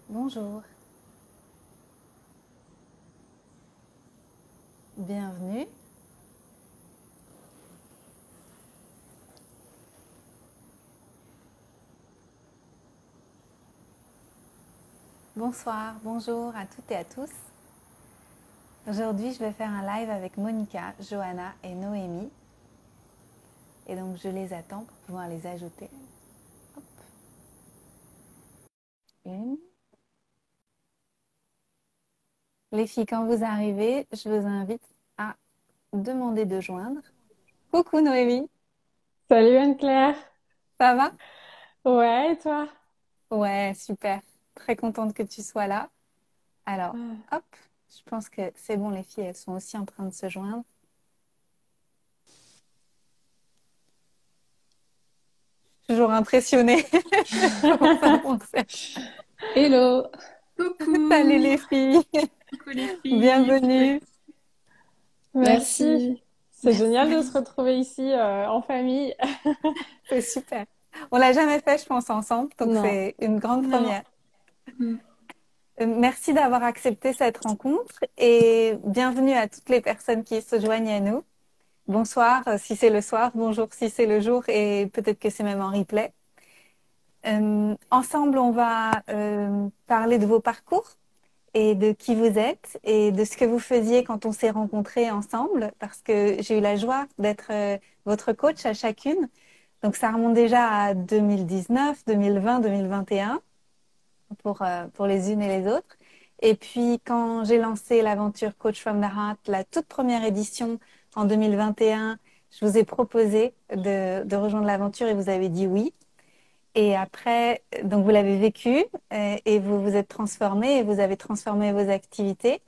Bonjour, bienvenue. Bonsoir, bonjour à toutes et à tous. Aujourd'hui, je vais faire un live avec Monica, Johanna et Noémie. Et donc, je les attends pour pouvoir les ajouter. Hop. Une. Les filles, quand vous arrivez, je vous invite à demander de joindre. Coucou Noémie, Salut Anne-Claire. ça va? Ouais, et toi? Ouais, super. Très contente que tu sois là. Alors, Ah. hop, je pense que c'est bon, les filles, elles sont aussi en train de se joindre. Toujours impressionnée. Comment ça fonctionne. Hello, Salut coucou, les filles, coucou les filles. bienvenue. Merci. Merci. C'est génial de se retrouver ici en famille. C'est super. On l'a jamais fait, je pense, ensemble, donc Non. c'est une grande Non. première. Hmm. Merci d'avoir accepté cette rencontre et bienvenue à toutes les personnes qui se joignent à nous. Bonsoir si c'est le soir, bonjour si c'est le jour et peut-être que c'est même en replay. Ensemble, on va parler de vos parcours et de qui vous êtes et de ce que vous faisiez quand on s'est rencontrés ensemble, parce que j'ai eu la joie d'être votre coach à chacune. Donc ça remonte déjà à 2019, 2020, 2021 pour les unes et les autres. Et puis quand j'ai lancé l'aventure Coach from the Heart, la toute première édition en 2021, je vous ai proposé de rejoindre l'aventure et vous avez dit oui. Et après, donc vous l'avez vécu et vous vous êtes transformé et vous avez transformé vos activités.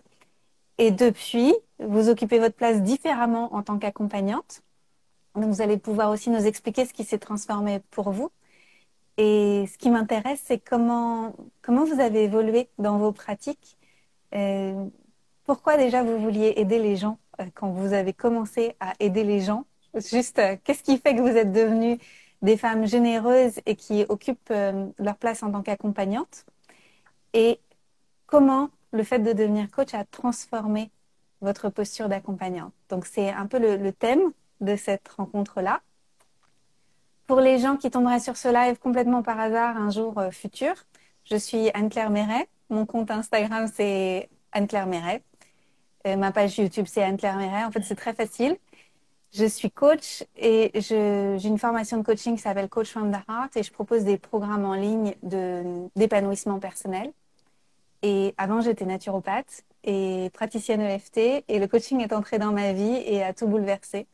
Et depuis, vous occupez votre place différemment en tant qu'accompagnante. Donc vous allez pouvoir aussi nous expliquer ce qui s'est transformé pour vous. Et ce qui m'intéresse, c'est comment vous avez évolué dans vos pratiques. Euh, Pourquoi déjà vous vouliez aider les gens quand vous avez commencé à aider les gens? Juste, qu'est-ce qui fait que vous êtes devenues des femmes généreuses et qui occupent leur place en tant qu'accompagnante? Et comment le fait de devenir coach a transformé votre posture d'accompagnante? Donc, c'est un peu le thème de cette rencontre-là. Pour les gens qui tomberaient sur ce live complètement par hasard un jour futur, je suis Anne-Claire Méret. Mon compte Instagram, c'est Anne-Claire Méret. Ma page YouTube, c'est Anne-Claire Méret. En fait, c'est très facile. Je suis coach et j'ai une formation de coaching qui s'appelle Coach from the Heart et je propose des programmes en ligne d'épanouissement personnel. Et avant, j'étais naturopathe et praticienne EFT et le coaching est entré dans ma vie et a tout bouleversé.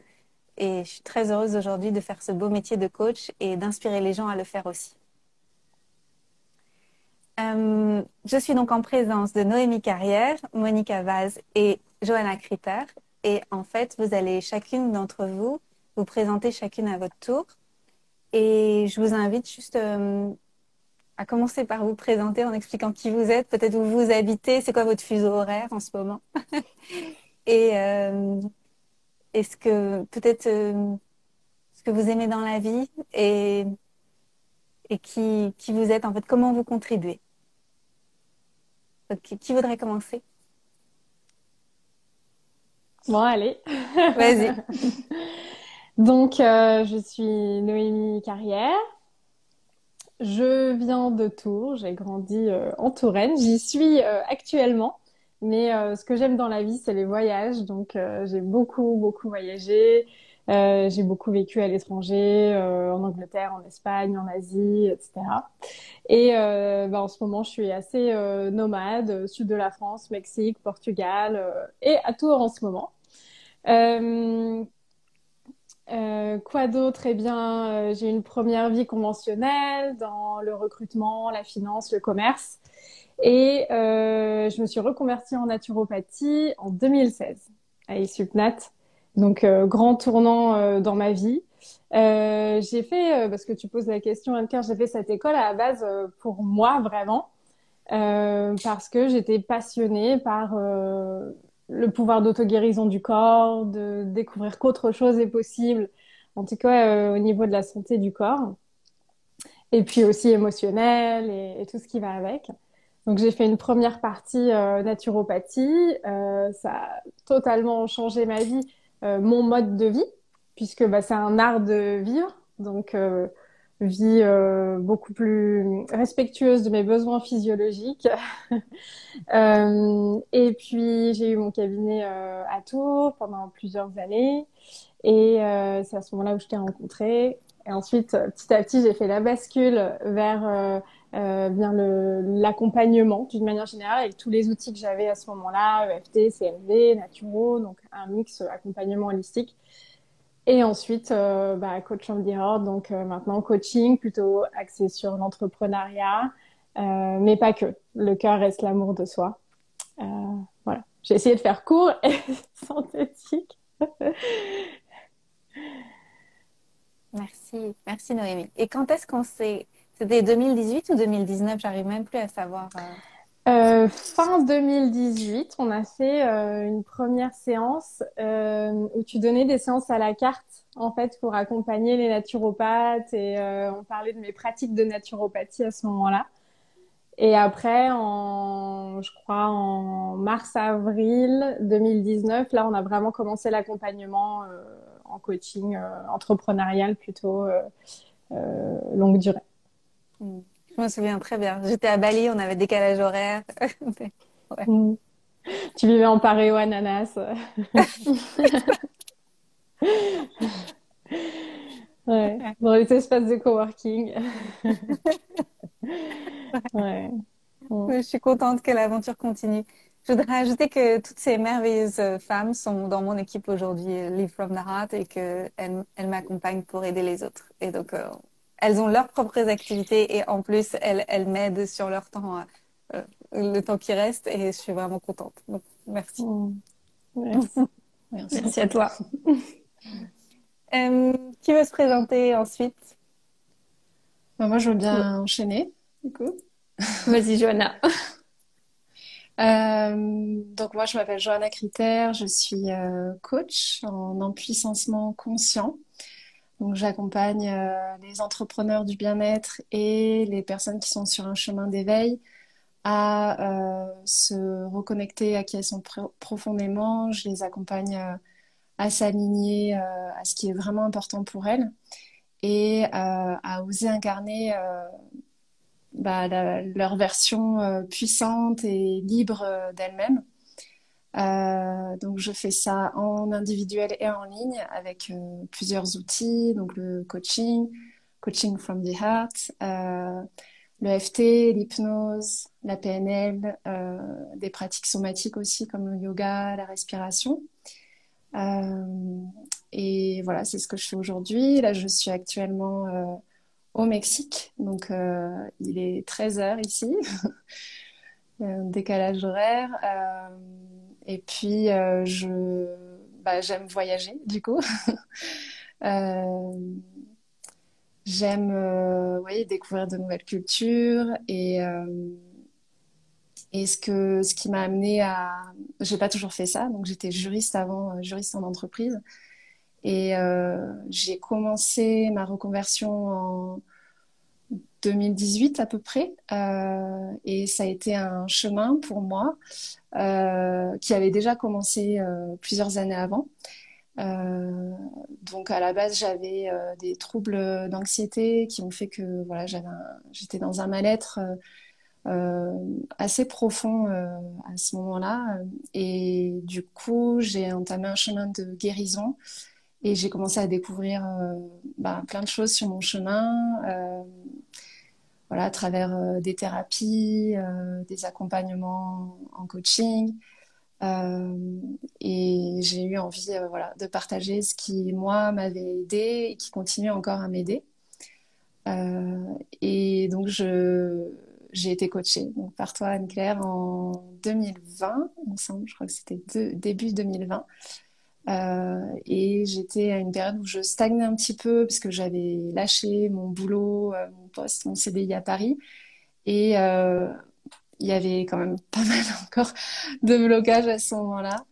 Et je suis très heureuse aujourd'hui de faire ce beau métier de coach et d'inspirer les gens à le faire aussi. Je suis donc en présence de Noémie Carrière, Monica Vaz et Johanna Kripper. Et en fait, vous allez chacune d'entre vous vous présenter chacune à votre tour. Et je vous invite juste à commencer par vous présenter en expliquant qui vous êtes, peut-être où vous habitez, c'est quoi votre fuseau horaire en ce moment. Et est-ce que peut-être ce que vous aimez dans la vie et qui vous êtes, en fait, comment vous contribuez. Donc, qui voudrait commencer? Bon, allez. Vas-y. Donc, je suis Noémie Carrière. Je viens de Tours. J'ai grandi en Touraine. J'y suis actuellement. Mais ce que j'aime dans la vie, c'est les voyages. Donc, j'ai beaucoup, beaucoup voyagé. J'ai beaucoup vécu à l'étranger, en Angleterre, en Espagne, en Asie, etc. Et bah, en ce moment, je suis assez nomade, sud de la France, Mexique, Portugal, et à Tours en ce moment. Euh, quoi d'autre? Eh bien, j'ai une première vie conventionnelle dans le recrutement, la finance, le commerce. Et je me suis reconvertie en naturopathie en 2016 à ISUPNAT. Donc, grand tournant dans ma vie. J'ai fait, parce que tu poses la question, Anne-Claire, j'ai fait cette école à la base pour moi, vraiment, parce que j'étais passionnée par le pouvoir d'auto-guérison du corps, de découvrir qu'autre chose est possible, en tout cas au niveau de la santé du corps, et puis aussi émotionnelle et tout ce qui va avec. Donc j'ai fait une première partie naturopathie. Ça a totalement changé ma vie, mon mode de vie, puisque bah, c'est un art de vivre. Donc vie beaucoup plus respectueuse de mes besoins physiologiques. Et puis j'ai eu mon cabinet à Tours pendant plusieurs années. Et c'est à ce moment-là où je t'ai rencontré. Et ensuite, petit à petit, j'ai fait la bascule vers bien l'accompagnement d'une manière générale avec tous les outils que j'avais à ce moment-là, EFT, CLV, Naturo, donc un mix accompagnement holistique. Et ensuite, bah, coach on the board, donc maintenant coaching plutôt axé sur l'entrepreneuriat, mais pas que. Le cœur reste l'amour de soi. Euh, voilà. J'ai essayé de faire court et synthétique. Merci, merci Noémie. Et quand est-ce qu'on s'est... C'était 2018 ou 2019? J'arrive même plus à savoir. Fin 2018, on a fait une première séance où tu donnais des séances à la carte en fait pour accompagner les naturopathes et on parlait de mes pratiques de naturopathie à ce moment-là. Et après, je crois en mars-avril 2019, là, on a vraiment commencé l'accompagnement en coaching entrepreneurial plutôt longue durée. Hmm. Je me souviens très bien. J'étais à Bali, on avait décalage horaire. Ouais. Mm. Tu vivais en Paréo ananas. Ouais, dans les espaces de coworking. Ouais. Mm. Je suis contente que l'aventure continue. Je voudrais ajouter que toutes ces merveilleuses femmes sont dans mon équipe aujourd'hui, Live from the Heart, et qu'elles m'accompagnent pour aider les autres. Et donc, elles ont leurs propres activités et en plus, elles m'aident sur leur temps, le temps qui reste, et je suis vraiment contente. Donc, merci. Mm. Merci. Merci à toi. Qui veut se présenter ensuite? Bah, moi, je veux bien enchaîner, du coup. Vas-y, Johanna. Donc moi, je m'appelle Johanna Criter, je suis coach en empuissancement conscient. Donc j'accompagne les entrepreneurs du bien-être et les personnes qui sont sur un chemin d'éveil à se reconnecter à qui elles sont profondément. Je les accompagne à s'aligner à ce qui est vraiment important pour elles et à oser incarner bah, leur version puissante et libre d'elle-même. Donc je fais ça en individuel et en ligne avec plusieurs outils, donc le coaching, coaching from the heart, le FT, l'hypnose, la PNL, des pratiques somatiques aussi comme le yoga, la respiration. Et voilà, c'est ce que je fais aujourd'hui. Là, je suis actuellement au Mexique, donc il est 13 heures ici, un décalage horaire. Et puis, j'aime voyager, du coup. Euh, J'aime oui, découvrir de nouvelles cultures et ce qui m'a amené à... J'ai pas toujours fait ça, donc j'étais juriste avant, juriste en entreprise. Et j'ai commencé ma reconversion en 2018 à peu près. Et ça a été un chemin pour moi qui avait déjà commencé plusieurs années avant. Donc à la base, j'avais des troubles d'anxiété qui ont fait que voilà, j'étais dans un mal-être assez profond à ce moment-là. Et du coup, j'ai entamé un chemin de guérison et j'ai commencé à découvrir plein de choses sur mon chemin, voilà, à travers des thérapies, des accompagnements en coaching. Euh, et j'ai eu envie voilà, de partager ce qui, moi, m'avait aidé et qui continue encore à m'aider. Et donc, j'ai été coachée donc, par toi, Anne-Claire, en 2020, il me semble, je crois que c'était début 2020. Et j'étais à une période où je stagnais un petit peu parce que j'avais lâché mon boulot, mon poste, mon CDI à Paris. Et il y avait quand même pas mal encore de blocages à ce moment-là.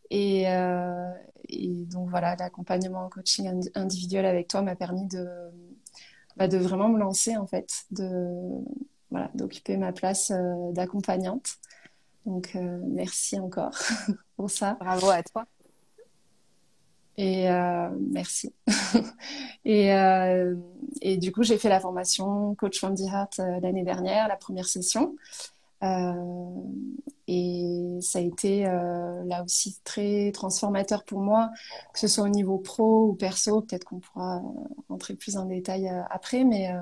Et, euh, et donc voilà, l'accompagnement en coaching individuel avec toi m'a permis de vraiment me lancer en fait, voilà, d'occuper ma place d'accompagnante. Donc, merci encore pour ça. Bravo à toi. Et merci. Et, euh, et du coup, j'ai fait la formation Coach from the Heart l'année dernière, la première session. Euh, et ça a été là aussi très transformateur pour moi, que ce soit au niveau pro ou perso. Peut-être qu'on pourra rentrer plus en détail après, mais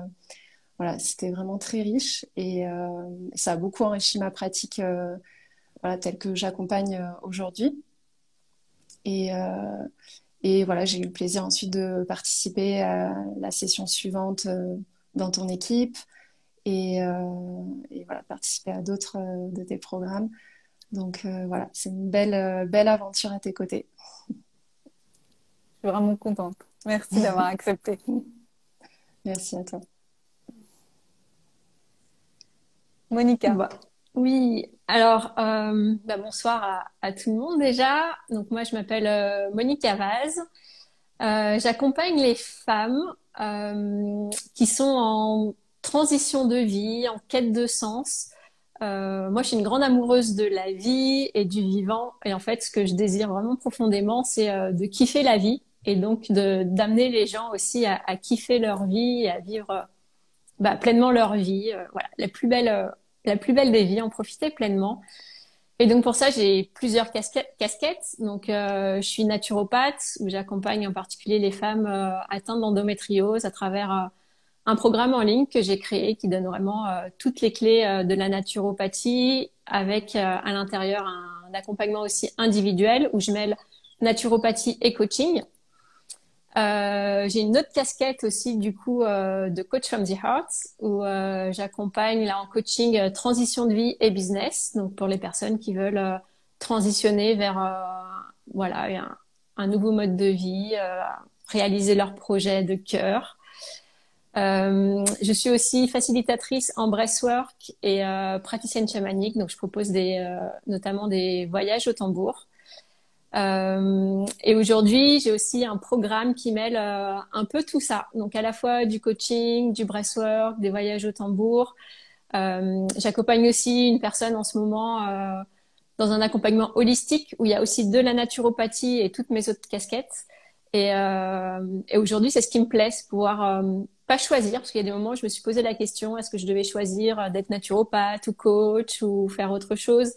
voilà, c'était vraiment très riche et ça a beaucoup enrichi ma pratique, voilà, telle que j'accompagne aujourd'hui. Et, euh, et voilà, j'ai eu le plaisir ensuite de participer à la session suivante dans ton équipe et voilà, participer à d'autres de tes programmes. Donc voilà, c'est une belle aventure à tes côtés. Je suis vraiment contente. Merci d'avoir accepté. Merci à toi. Monica. Bah, oui, alors bonsoir à tout le monde déjà. Donc moi je m'appelle Monica Vaz. J'accompagne les femmes qui sont en transition de vie, en quête de sens. Moi je suis une grande amoureuse de la vie et du vivant. Et en fait ce que je désire vraiment profondément c'est de kiffer la vie et donc de d'amener les gens aussi à kiffer leur vie et à vivre pleinement leur vie. Voilà, la plus belle des vies, en profiter pleinement. Et donc pour ça, j'ai plusieurs casquettes. Donc je suis naturopathe où j'accompagne en particulier les femmes atteintes d'endométriose à travers un programme en ligne que j'ai créé qui donne vraiment toutes les clés de la naturopathie avec à l'intérieur un accompagnement aussi individuel où je mêle naturopathie et coaching. J'ai une autre casquette aussi du coup de coach from the heart où j'accompagne là en coaching transition de vie et business donc pour les personnes qui veulent transitionner vers voilà un nouveau mode de vie, réaliser leurs projets de cœur. Je suis aussi facilitatrice en breathwork et praticienne chamanique donc je propose notamment des voyages au tambour. Et aujourd'hui, j'ai aussi un programme qui mêle un peu tout ça. Donc à la fois du coaching, du breathwork, des voyages au tambour. J'accompagne aussi une personne en ce moment dans un accompagnement holistique où il y a aussi de la naturopathie et toutes mes autres casquettes. Et aujourd'hui, c'est ce qui me plaît, c'est pouvoir pas choisir, parce qu'il y a des moments où je me suis posé la question, est-ce que je devais choisir d'être naturopathe ou coach ou faire autre chose?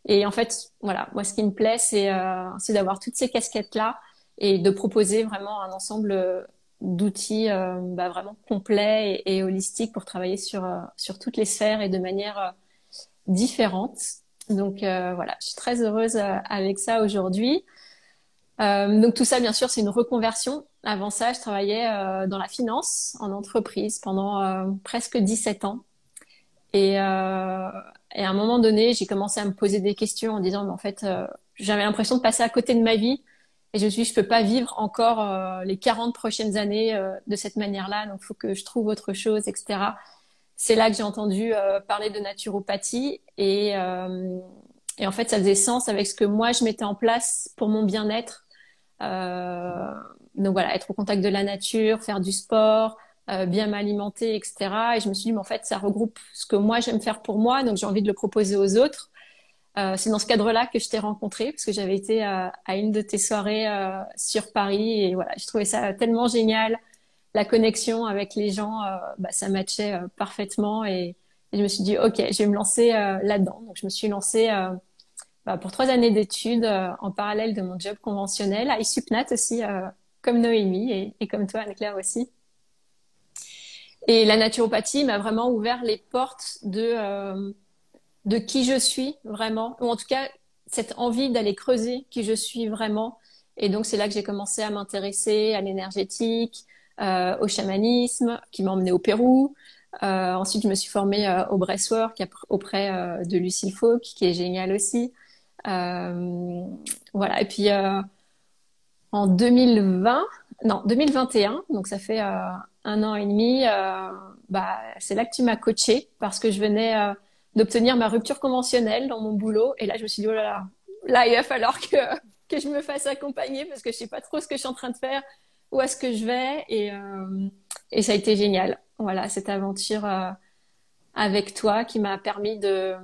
Et en fait, voilà, moi, ce qui me plaît, c'est d'avoir toutes ces casquettes-là et de proposer vraiment un ensemble d'outils vraiment complets et holistiques pour travailler sur toutes les sphères et de manière différente. Donc voilà, je suis très heureuse avec ça aujourd'hui. Donc tout ça, bien sûr, c'est une reconversion. Avant ça, je travaillais dans la finance, en entreprise, pendant presque 17 ans. Et, euh, et à un moment donné, j'ai commencé à me poser des questions en disant, mais en fait, j'avais l'impression de passer à côté de ma vie. Et je me suis dit, je peux pas vivre encore les 40 prochaines années de cette manière-là. Donc, il faut que je trouve autre chose, etc. C'est là que j'ai entendu parler de naturopathie. Et en fait, ça faisait sens avec ce que moi, je mettais en place pour mon bien-être. Euh, donc voilà, être au contact de la nature, faire du sport, bien m'alimenter, etc. Et je me suis dit, mais en fait, ça regroupe ce que moi j'aime faire pour moi, donc j'ai envie de le proposer aux autres. C'est dans ce cadre-là que je t'ai rencontré, parce que j'avais été à une de tes soirées sur Paris, et voilà, je trouvais ça tellement génial. La connexion avec les gens, ça matchait parfaitement, et je me suis dit, ok, je vais me lancer là-dedans. Donc je me suis lancée pour 3 années d'études en parallèle de mon job conventionnel, à ISUPNAT aussi, comme Noémie, et comme toi, Anne-Claire aussi. Et la naturopathie m'a vraiment ouvert les portes de qui je suis vraiment, ou en tout cas cette envie d'aller creuser qui je suis vraiment. Et donc c'est là que j'ai commencé à m'intéresser à l'énergétique, au chamanisme, qui m'a emmenée au Pérou. Ensuite, je me suis formée au breathwork auprès de Lucille Fauque, qui est géniale aussi. Voilà. Et puis en 2020, non, 2021, donc ça fait 1 an et demi, c'est là que tu m'as coachée parce que je venais d'obtenir ma rupture conventionnelle dans mon boulot. Et là, je me suis dit, oh là, il va falloir que je me fasse accompagner parce que je sais pas trop ce que je suis en train de faire, où est-ce que je vais. Et ça a été génial. Voilà, cette aventure avec toi qui m'a permis de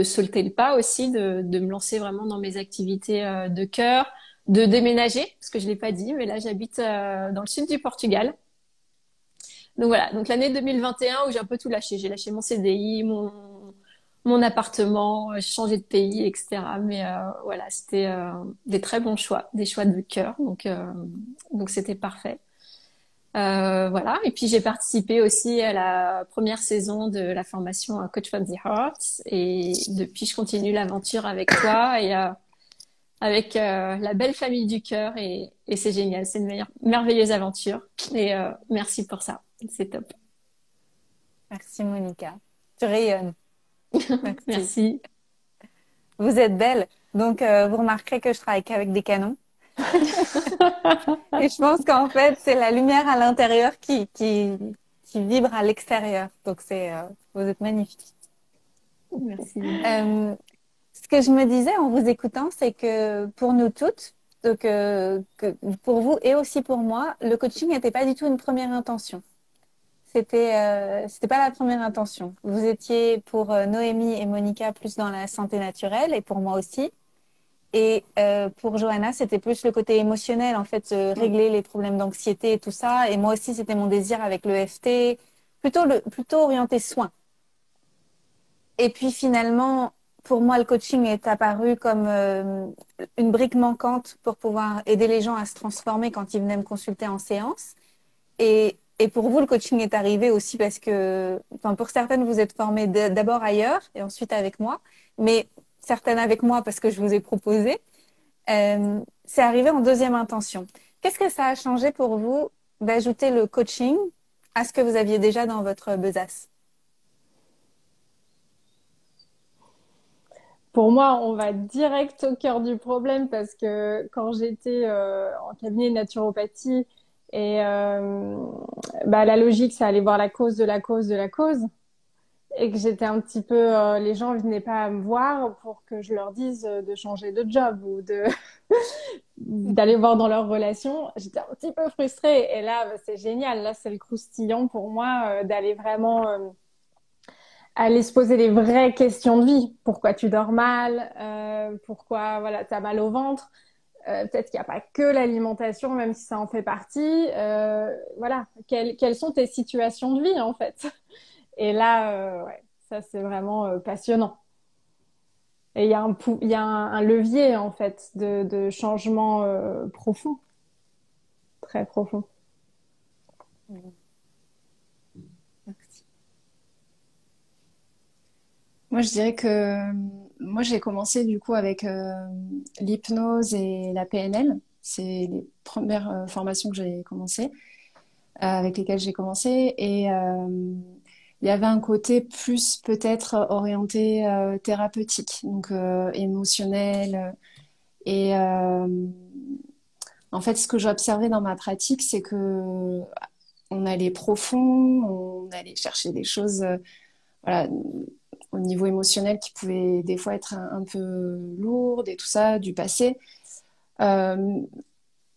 sauter le pas aussi, de me lancer vraiment dans mes activités de cœur, de déménager, parce que je l'ai pas dit, mais là j'habite dans le sud du Portugal. Donc voilà, donc l'année 2021 où j'ai un peu tout lâché. J'ai lâché mon CDI, mon appartement, j'ai changé de pays, etc. Mais voilà, c'était des très bons choix, des choix de cœur, donc c'était parfait. Voilà. Et puis j'ai participé aussi à la première saison de la formation Coach from the Heart. Et depuis, je continue l'aventure avec toi et avec la belle famille du cœur. Et c'est génial. C'est une merveilleuse aventure. Et merci pour ça. C'est top. Merci Monica. Tu rayonnes. Merci. Merci. Vous êtes belle. Donc, vous remarquerez que je travaille qu'avec des canons. Et je pense qu'en fait, c'est la lumière à l'intérieur qui vibre à l'extérieur. Donc, vous êtes magnifique. Merci. Ce que je me disais en vous écoutant, c'est que pour nous toutes, donc, que pour vous et aussi pour moi, le coaching n'était pas du tout une première intention. C'était pas la première intention. Vous étiez pour Noémie et Monica plus dans la santé naturelle et pour moi aussi. Et pour Johanna, c'était plus le côté émotionnel, en fait, régler les problèmes d'anxiété et tout ça. Et moi aussi, c'était mon désir avec le FT, plutôt orienté soin. Et puis finalement, pour moi, le coaching est apparu comme une brique manquante pour pouvoir aider les gens à se transformer quand ils venaient me consulter en séance. Et pour vous, le coaching est arrivé aussi parce que, enfin, pour certaines, vous êtes formées d'abord ailleurs et ensuite avec moi, mais certaines avec moi parce que je vous ai proposé. C'est arrivé en deuxième intention. Qu'est-ce que ça a changé pour vous d'ajouter le coaching à ce que vous aviez déjà dans votre besace? Pour moi, on va direct au cœur du problème parce que quand j'étais en cabinet de naturopathie et la logique, c'est aller voir la cause de la cause de la cause et que j'étais un petit peu, les gens venaient pas me voir pour que je leur dise de changer de job ou de d'aller voir dans leur relation. J'étais un petit peu frustrée et là, c'est génial. Là, c'est le croustillant pour moi d'aller vraiment aller se poser les vraies questions de vie. Pourquoi tu dors mal? Pourquoi voilà, tu as mal au ventre? Peut-être qu'il n'y a pas que l'alimentation, même si ça en fait partie. Voilà, quelles sont tes situations de vie en fait? Et là, ouais, ça c'est vraiment passionnant. Et il y a un levier en fait de changement profond, très profond. Merci. Moi, je dirais que moi, j'ai commencé du coup avec l'hypnose et la PNL. C'est les premières formations que j'ai commencé, avec lesquelles j'ai commencé. Et il y avait un côté plus peut-être orienté thérapeutique, donc émotionnel. Et en fait, ce que j'observais dans ma pratique, c'est que on allait profond, on allait chercher des choses, voilà, au niveau émotionnel qui pouvaient des fois être un peu lourdes et tout ça, du passé. Euh,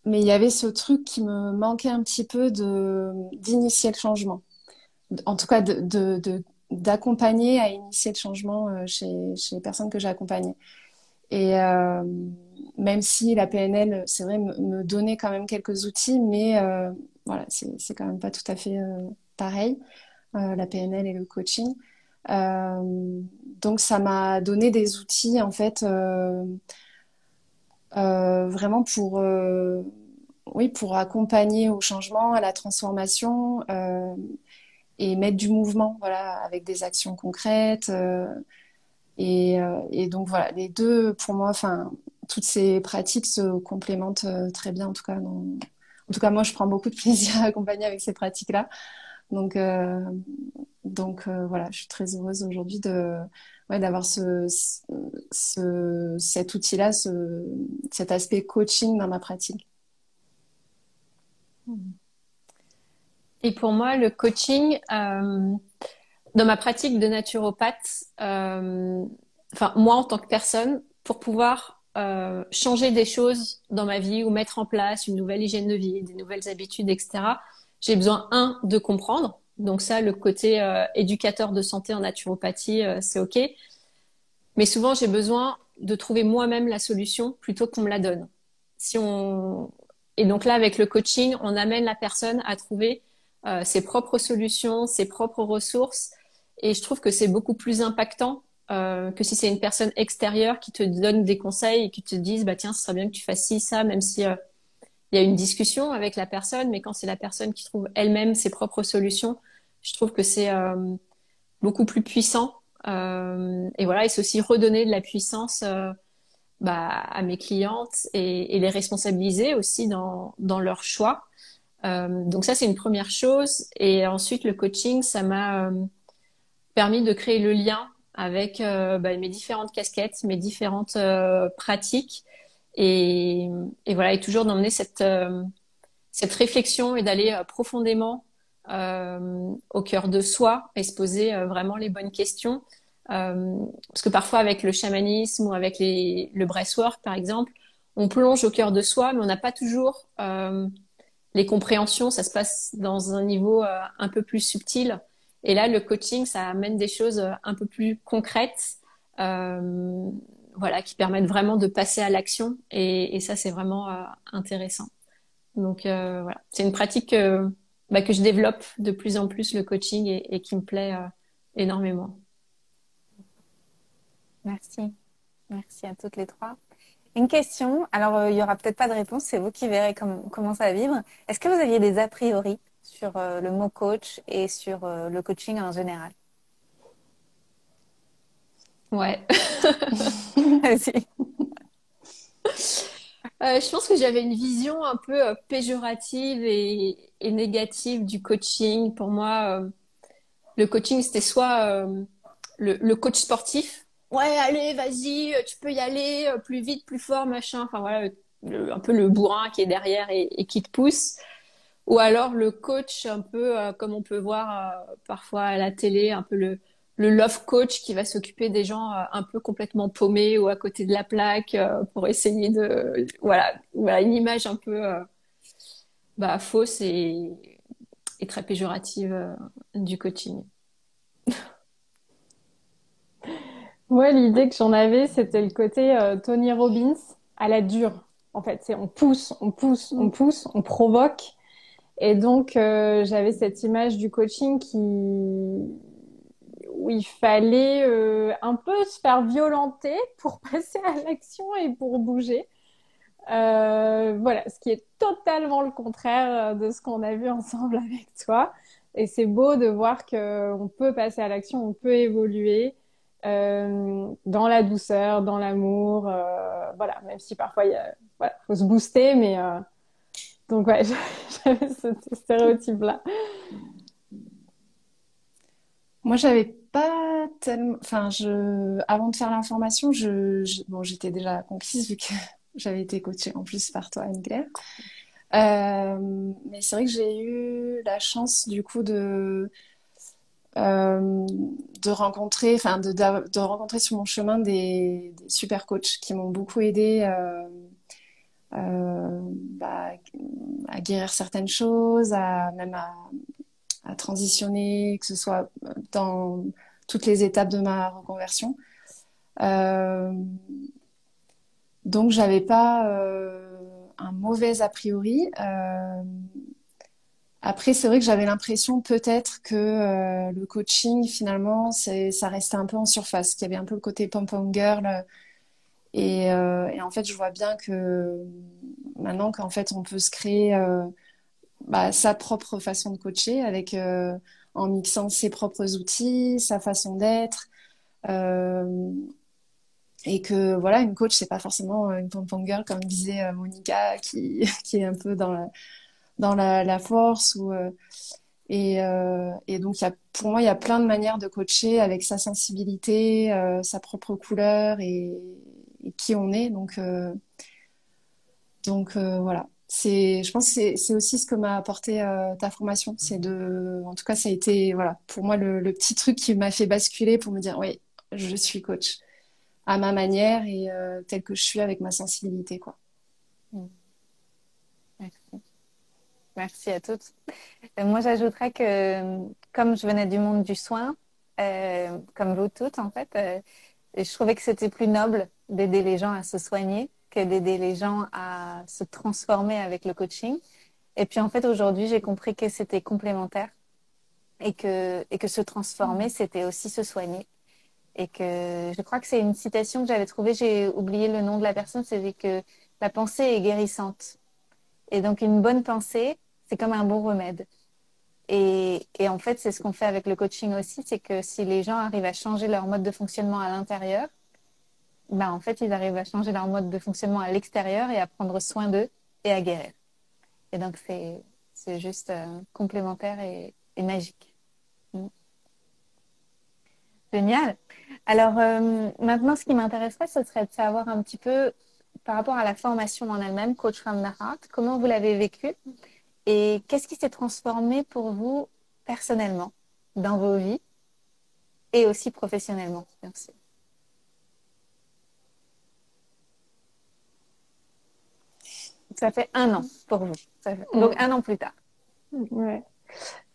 mais il y avait ce truc qui me manquait un petit peu d'initier le changement. En tout cas, d'accompagner à initier le changement chez les personnes que j'ai accompagnées. Et même si la PNL, c'est vrai, me donnait quand même quelques outils, mais voilà, c'est quand même pas tout à fait pareil, la PNL et le coaching. Donc ça m'a donné des outils en fait vraiment oui, pour accompagner au changement, à la transformation et mettre du mouvement, voilà, avec des actions concrètes. Et donc voilà, les deux, pour moi, enfin, toutes ces pratiques se complémentent très bien, en tout cas. En tout cas, moi, je prends beaucoup de plaisir à accompagner avec ces pratiques-là. Donc, voilà, je suis très heureuse aujourd'hui ouais, d'avoir cet outil-là, cet aspect coaching dans ma pratique. Et pour moi, le coaching, dans ma pratique de naturopathe, enfin moi en tant que personne, pour pouvoir changer des choses dans ma vie ou mettre en place une nouvelle hygiène de vie, des nouvelles habitudes, etc., j'ai besoin, un, de comprendre. Donc ça, le côté éducateur de santé en naturopathie, c'est OK. Mais souvent, j'ai besoin de trouver moi-même la solution plutôt qu'on me la donne. Si on... Et donc là, avec le coaching, on amène la personne à trouver ses propres solutions, ses propres ressources. Et je trouve que c'est beaucoup plus impactant que si c'est une personne extérieure qui te donne des conseils et qui te dise, bah tiens, ce serait bien que tu fasses ci, ça, même si il y a une discussion avec la personne, mais quand c'est la personne qui trouve elle-même ses propres solutions, je trouve que c'est beaucoup plus puissant. Et voilà, et c'est aussi redonner de la puissance bah, à mes clientes et les responsabiliser aussi dans leurs choix. Donc ça, c'est une première chose. Et ensuite, le coaching, ça m'a permis de créer le lien avec bah, mes différentes casquettes, mes différentes pratiques. Et, et voilà, et toujours d'emmener cette réflexion et d'aller profondément au cœur de soi et se poser vraiment les bonnes questions. Parce que parfois avec le chamanisme ou avec le breathwork par exemple, on plonge au cœur de soi, mais on n'a pas toujours les compréhensions. Ça se passe dans un niveau un peu plus subtil. Et là, le coaching, ça amène des choses un peu plus concrètes, euh, voilà, qui permettent vraiment de passer à l'action. Et ça, c'est vraiment intéressant. Donc voilà, c'est une pratique bah, que je développe de plus en plus le coaching et qui me plaît énormément. Merci. Merci à toutes les trois. Une question, alors il y aura peut-être pas de réponse, c'est vous qui verrez comment ça va vivre. Est-ce que vous aviez des a priori sur le mot coach et sur le coaching en général? Ouais. Vas-y. Je pense que j'avais une vision un peu péjorative et négative du coaching. Pour moi, le coaching, c'était soit le coach sportif. Ouais, allez, vas-y, tu peux y aller plus vite, plus fort, machin. Enfin voilà, un peu le bourrin qui est derrière et qui te pousse. Ou alors le coach, un peu comme on peut voir parfois à la télé, un peu le love coach qui va s'occuper des gens un peu complètement paumés ou à côté de la plaque pour essayer de... Voilà, une image un peu bah, fausse et très péjorative du coaching. Moi, l'idée que j'en avais, c'était le côté Tony Robbins à la dure. En fait, c'est on pousse, on pousse, on pousse, on provoque. Et donc, j'avais cette image du coaching où il fallait un peu se faire violenter pour passer à l'action et pour bouger. Voilà, ce qui est totalement le contraire de ce qu'on a vu ensemble avec toi. Et c'est beau de voir que on peut passer à l'action, on peut évoluer dans la douceur, dans l'amour. Voilà, même si parfois voilà, faut se booster, mais donc ouais, j'avais ce stéréotype-là. Moi, j'avais pas tellement. Enfin, avant de faire l'information, bon, j'étais déjà conquise vu que j'avais été coachée en plus par toi, Anne-Claire. Mais c'est vrai que j'ai eu la chance du coup de rencontrer, enfin, de rencontrer sur mon chemin des super coachs qui m'ont beaucoup aidé bah, à guérir certaines choses, à transitionner, que ce soit dans toutes les étapes de ma reconversion. Euh, donc, j'avais pas un mauvais a priori. Après, c'est vrai que j'avais l'impression peut-être que le coaching, finalement, ça restait un peu en surface, qu'il y avait un peu le côté pom-pom girl. Et en fait, je vois bien que maintenant qu'en fait, on peut se créer bah, sa propre façon de coacher en mixant ses propres outils, sa façon d'être. euh, et que voilà, une coach, c'est pas forcément une pom-pom girl, comme disait Monica, qui est un peu dans la force. Et donc, pour moi, il y a plein de manières de coacher avec sa sensibilité, sa propre couleur et qui on est. Donc voilà. Je pense que c'est aussi ce que m'a apporté ta formation. En tout cas, ça a été, voilà, pour moi, le petit truc qui m'a fait basculer pour me dire, oui, je suis coach à ma manière et telle que je suis avec ma sensibilité, quoi. Merci. Merci à toutes. Moi, j'ajouterais comme je venais du monde du soin, comme vous toutes en fait, et je trouvais que c'était plus noble d'aider les gens à se soigner que d'aider les gens à se transformer avec le coaching. Et puis en fait, aujourd'hui, j'ai compris que c'était complémentaire et que se transformer, c'était aussi se soigner. Et que je crois que c'est une citation que j'avais trouvée, j'ai oublié le nom de la personne, c'était que la pensée est guérissante. Et donc une bonne pensée, c'est comme un bon remède. Et en fait, c'est ce qu'on fait avec le coaching aussi, c'est que si les gens arrivent à changer leur mode de fonctionnement à l'intérieur, ben en fait, ils arrivent à changer leur mode de fonctionnement à l'extérieur et à prendre soin d'eux et à guérir. Et donc c'est juste complémentaire et magique. Mm. Génial. Alors maintenant, ce qui m'intéresserait, ce serait de savoir un petit peu par rapport à la formation en elle-même, Coach from the Heart, comment vous l'avez vécue et qu'est-ce qui s'est transformé pour vous personnellement dans vos vies et aussi professionnellement, bien sûr. Ça fait 1 an pour vous. Donc 1 an plus tard. Ouais.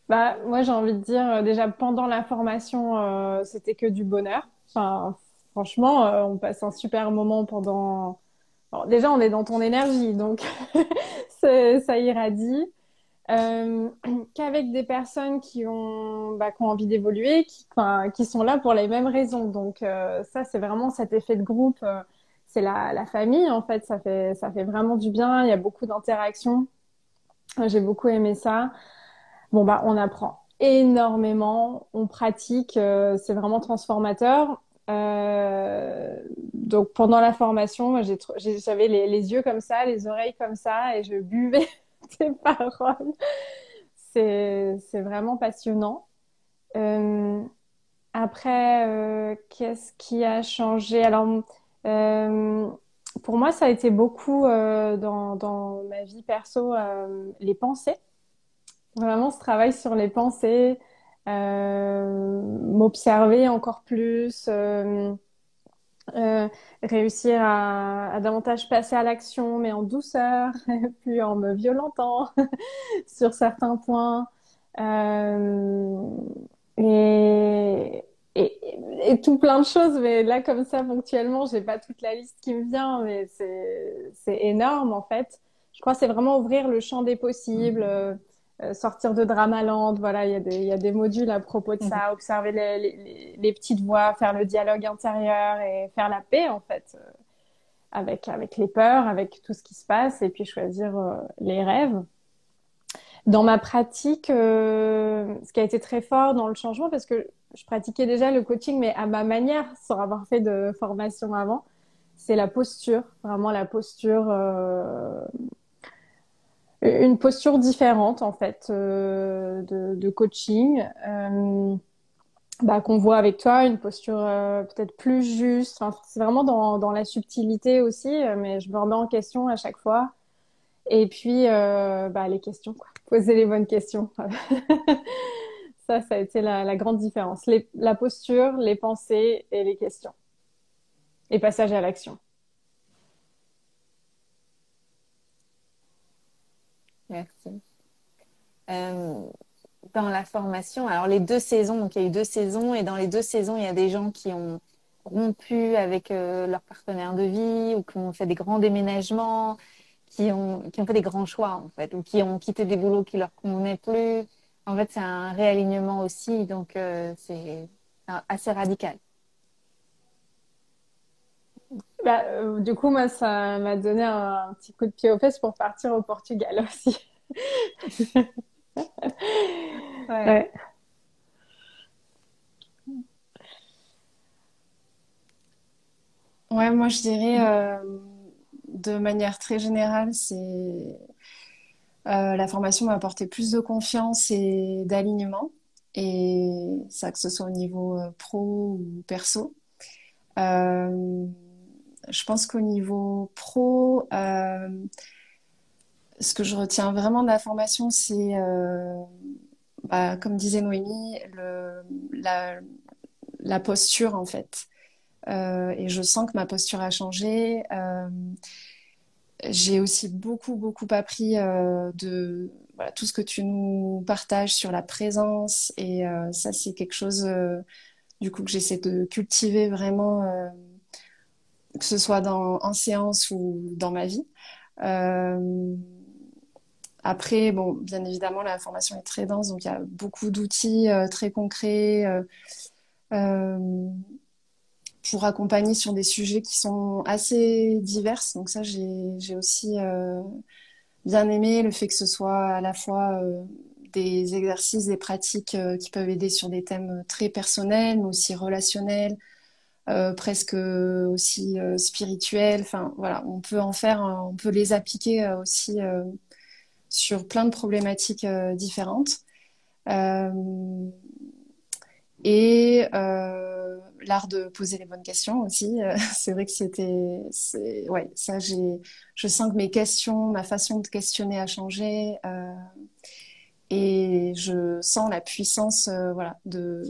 Bah, moi, j'ai envie de dire, déjà pendant la formation, c'était que du bonheur. Enfin, franchement, on passe un super moment pendant. Alors, déjà, on est dans ton énergie, donc ça irradie. Euh, Qu'avec des personnes qui ont envie d'évoluer, enfin, qui sont là pour les mêmes raisons. Donc, ça, c'est vraiment cet effet de groupe. C'est la famille, en fait. Ça fait vraiment du bien. Il y a beaucoup d'interactions. J'ai beaucoup aimé ça. Bon, bah, on apprend énormément, on pratique, c'est vraiment transformateur. Donc, pendant la formation, moi, j'avais les yeux comme ça, les oreilles comme ça, et je buvais tes paroles. C'est vraiment passionnant. Euh, Après, qu'est-ce qui a changé? Alors, euh, pour moi, ça a été beaucoup dans ma vie perso, les pensées. Vraiment, ce travail sur les pensées, m'observer encore plus, réussir à davantage passer à l'action, mais en douceur, plus en me violentant sur certains points. Euh, et, et tout plein de choses, mais là, comme ça, ponctuellement, j'ai pas toute la liste qui me vient, mais c'est énorme, en fait. Je crois que c'est vraiment ouvrir le champ des possibles, sortir de Dramaland. Voilà, il y a des modules à propos de Mhm. ça, observer les petites voix, faire le dialogue intérieur et faire la paix, en fait, avec les peurs, avec tout ce qui se passe, et puis choisir les rêves. Dans ma pratique, ce qui a été très fort dans le changement, parce que je pratiquais déjà le coaching, mais à ma manière, sans avoir fait de formation avant, c'est la posture, vraiment la posture, une posture différente en fait de coaching, bah, qu'on voit avec toi, une posture peut-être plus juste. Enfin, c'est vraiment dans la subtilité aussi, mais je me remets en question à chaque fois. Et puis, bah, les questions, quoi. Poser les bonnes questions. Ça a été la grande différence. La posture, les pensées et les questions. Et passage à l'action. Merci. Euh, dans la formation, alors les 2 saisons, donc il y a eu 2 saisons, et dans les 2 saisons, il y a des gens qui ont rompu avec leur partenaire de vie ou qui ont fait des grands déménagements, qui ont fait des grands choix en fait, ou qui ont quitté des boulots qui leur convenaient plus. En fait, c'est un réalignement aussi, donc c'est assez radical. Bah, du coup, moi, ça m'a donné un petit coup de pied aux fesses pour partir au Portugal aussi. Ouais. Ouais. Ouais, moi je dirais de manière très générale, c'est la formation m'a apporté plus de confiance et d'alignement, et ça que ce soit au niveau pro ou perso. Euh, je pense qu'au niveau pro, ce que je retiens vraiment de la formation, c'est, bah, comme disait Noémie, la posture en fait. Et je sens que ma posture a changé. J'ai aussi beaucoup, beaucoup appris voilà, tout ce que tu nous partages sur la présence. Et ça, c'est quelque chose du coup que j'essaie de cultiver vraiment, que ce soit en séance ou dans ma vie. Euh, Après, bon, bien évidemment, la formation est très dense, donc il y a beaucoup d'outils très concrets euh, pour accompagner sur des sujets qui sont assez divers. Donc ça, j'ai aussi bien aimé le fait que ce soit à la fois des exercices, des pratiques qui peuvent aider sur des thèmes très personnels, mais aussi relationnels, presque aussi spirituels. Enfin, voilà, on peut en faire, on peut les appliquer aussi sur plein de problématiques différentes. Euh, et l'art de poser les bonnes questions aussi. C'est vrai que ouais, ça, je sens que mes questions, ma façon de questionner a changé. Et je sens la puissance, voilà, de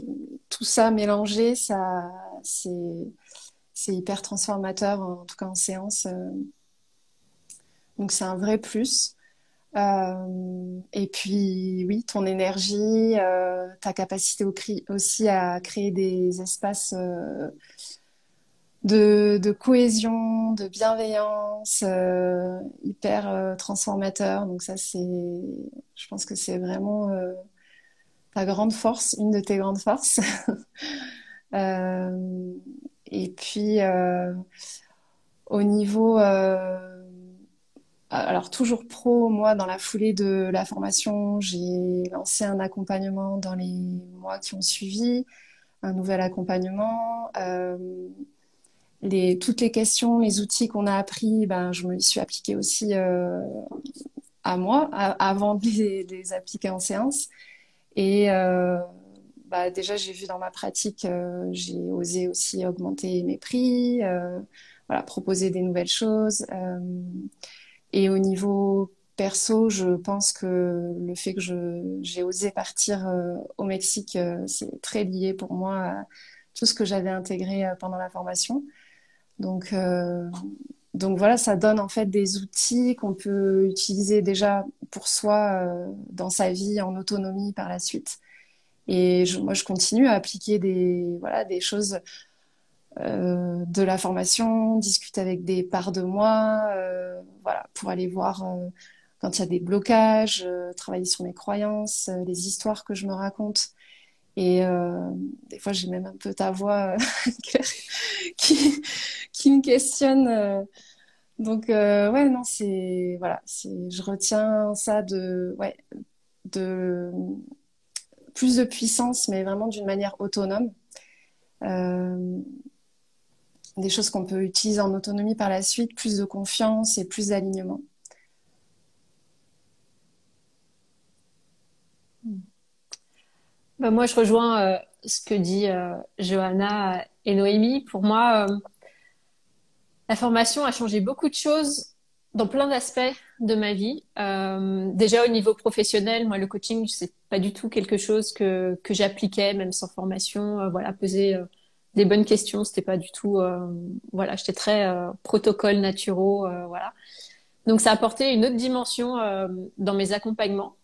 tout ça mélangé. C'est hyper transformateur, en tout cas en séance. Donc c'est un vrai plus. Et puis, oui, ton énergie, ta capacité aussi à créer des espaces de cohésion, de bienveillance, hyper transformateurs. Donc ça, je pense que c'est vraiment ta grande force, une de tes grandes forces. Euh, et puis, au niveau alors, toujours pro, moi, dans la foulée de la formation, j'ai lancé un accompagnement dans les mois qui ont suivi, un nouvel accompagnement. Toutes les questions, les outils qu'on a appris, ben, je me les suis appliquée aussi à moi, avant de les appliquer en séance. Et bah, déjà, j'ai vu dans ma pratique, j'ai osé aussi augmenter mes prix, voilà, proposer des nouvelles choses. Et au niveau perso, je pense que le fait que j'ai osé partir au Mexique, c'est très lié pour moi à tout ce que j'avais intégré pendant la formation. Donc, euh, donc voilà, ça donne en fait des outils qu'on peut utiliser déjà pour soi dans sa vie en autonomie par la suite. Et moi, je continue à appliquer voilà, des choses de la formation, discuter avec des parts de moi, voilà, pour aller voir quand il y a des blocages, travailler sur mes croyances, les histoires que je me raconte. Et des fois, j'ai même un peu ta voix Claire, qui, qui me questionne. Donc, ouais, non, voilà, je retiens ça ouais, de plus de puissance, mais vraiment d'une manière autonome. Euh, des choses qu'on peut utiliser en autonomie par la suite, plus de confiance et plus d'alignement. Bah, moi, je rejoins ce que dit Johanna et Noémie. Pour moi, la formation a changé beaucoup de choses dans plein d'aspects de ma vie. Déjà au niveau professionnel, moi, le coaching, c'est pas du tout quelque chose que j'appliquais, même sans formation. Voilà, poser des bonnes questions, c'était pas du tout. Voilà, j'étais très protocole naturaux. Voilà. Donc, ça a apporté une autre dimension dans mes accompagnements.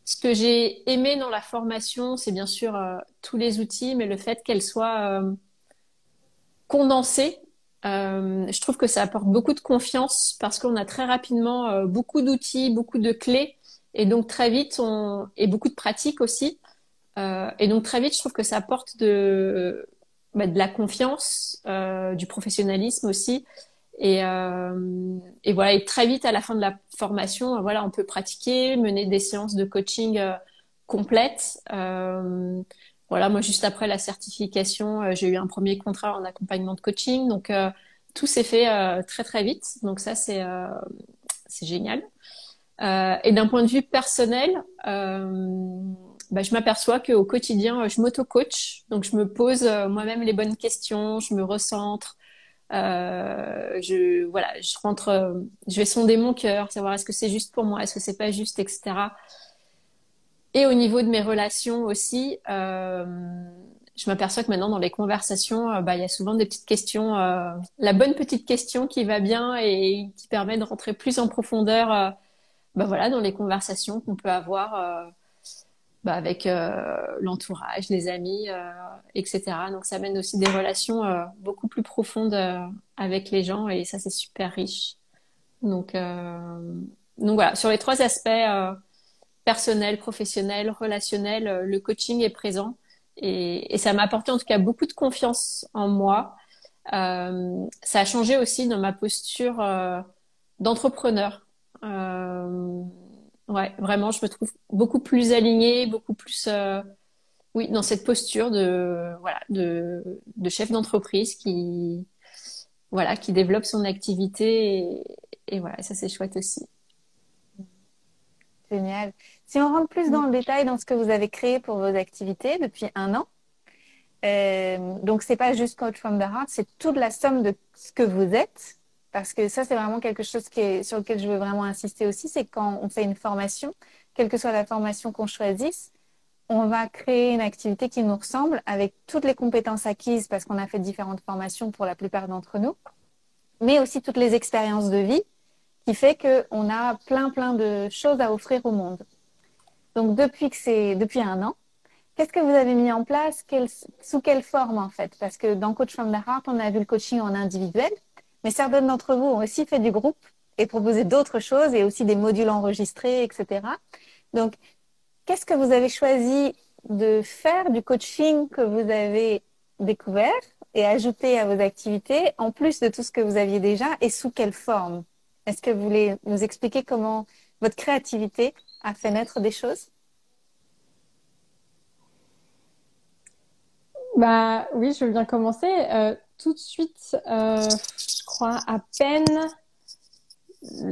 Ce que j'ai aimé dans la formation, c'est bien sûr tous les outils, mais le fait qu'elle soit condensée. Je trouve que ça apporte beaucoup de confiance parce qu'on a très rapidement beaucoup d'outils, beaucoup de clés, et donc très vite et beaucoup de pratiques aussi. Et donc très vite, je trouve que ça apporte de la confiance, du professionnalisme aussi. Et voilà, et très vite à la fin de la formation, voilà, on peut pratiquer, mener des séances de coaching complètes. Voilà, moi juste après la certification, j'ai eu un premier contrat en accompagnement de coaching, donc tout s'est fait très très vite. Donc ça c'est génial. Et d'un point de vue personnel, je m'aperçois qu'au quotidien, je m'auto-coach, donc je me pose moi-même les bonnes questions, je me recentre. Voilà, je vais sonder mon cœur, savoir est-ce que c'est juste pour moi, est-ce que c'est pas juste, etc. Et au niveau de mes relations aussi, je m'aperçois que maintenant dans les conversations, il y a souvent des petites questions, la bonne petite question qui va bien et qui permet de rentrer plus en profondeur bah voilà, dans les conversations qu'on peut avoir bah, avec l'entourage, les amis, etc. Donc ça mène aussi des relations beaucoup plus profondes avec les gens et ça c'est super riche. Donc, euh, donc voilà, sur les trois aspects personnel, professionnel, relationnel, le coaching est présent et ça m'a apporté en tout cas beaucoup de confiance en moi. Ça a changé aussi dans ma posture d'entrepreneur. Euh, ouais, vraiment, je me trouve beaucoup plus alignée, beaucoup plus, oui, dans cette posture de, voilà, de chef d'entreprise qui, voilà, qui développe son activité et voilà, ça c'est chouette aussi. Génial. Si on rentre plus dans le détail dans ce que vous avez créé pour vos activités depuis 1 an, donc c'est pas juste Coach from the Heart, c'est toute la somme de ce que vous êtes, parce que ça c'est vraiment quelque chose sur lequel je veux vraiment insister aussi, c'est quand on fait une formation, quelle que soit la formation qu'on choisisse, on va créer une activité qui nous ressemble avec toutes les compétences acquises parce qu'on a fait différentes formations pour la plupart d'entre nous, mais aussi toutes les expériences de vie qui fait qu'on a plein de choses à offrir au monde. Donc depuis 1 an, qu'est-ce que vous avez mis en place? Sous quelle forme en fait? Parce que dans Coach from the Heart, on a vu le coaching en individuel, mais certains d'entre vous ont aussi fait du groupe et proposé d'autres choses et aussi des modules enregistrés, etc. Donc, qu'est-ce que vous avez choisi de faire du coaching que vous avez découvert et ajouté à vos activités, en plus de tout ce que vous aviez déjà, et sous quelle forme? Est-ce que vous voulez nous expliquer comment votre créativité a fait naître des choses? Bah oui, je veux bien commencer. Tout de suite, je crois à peine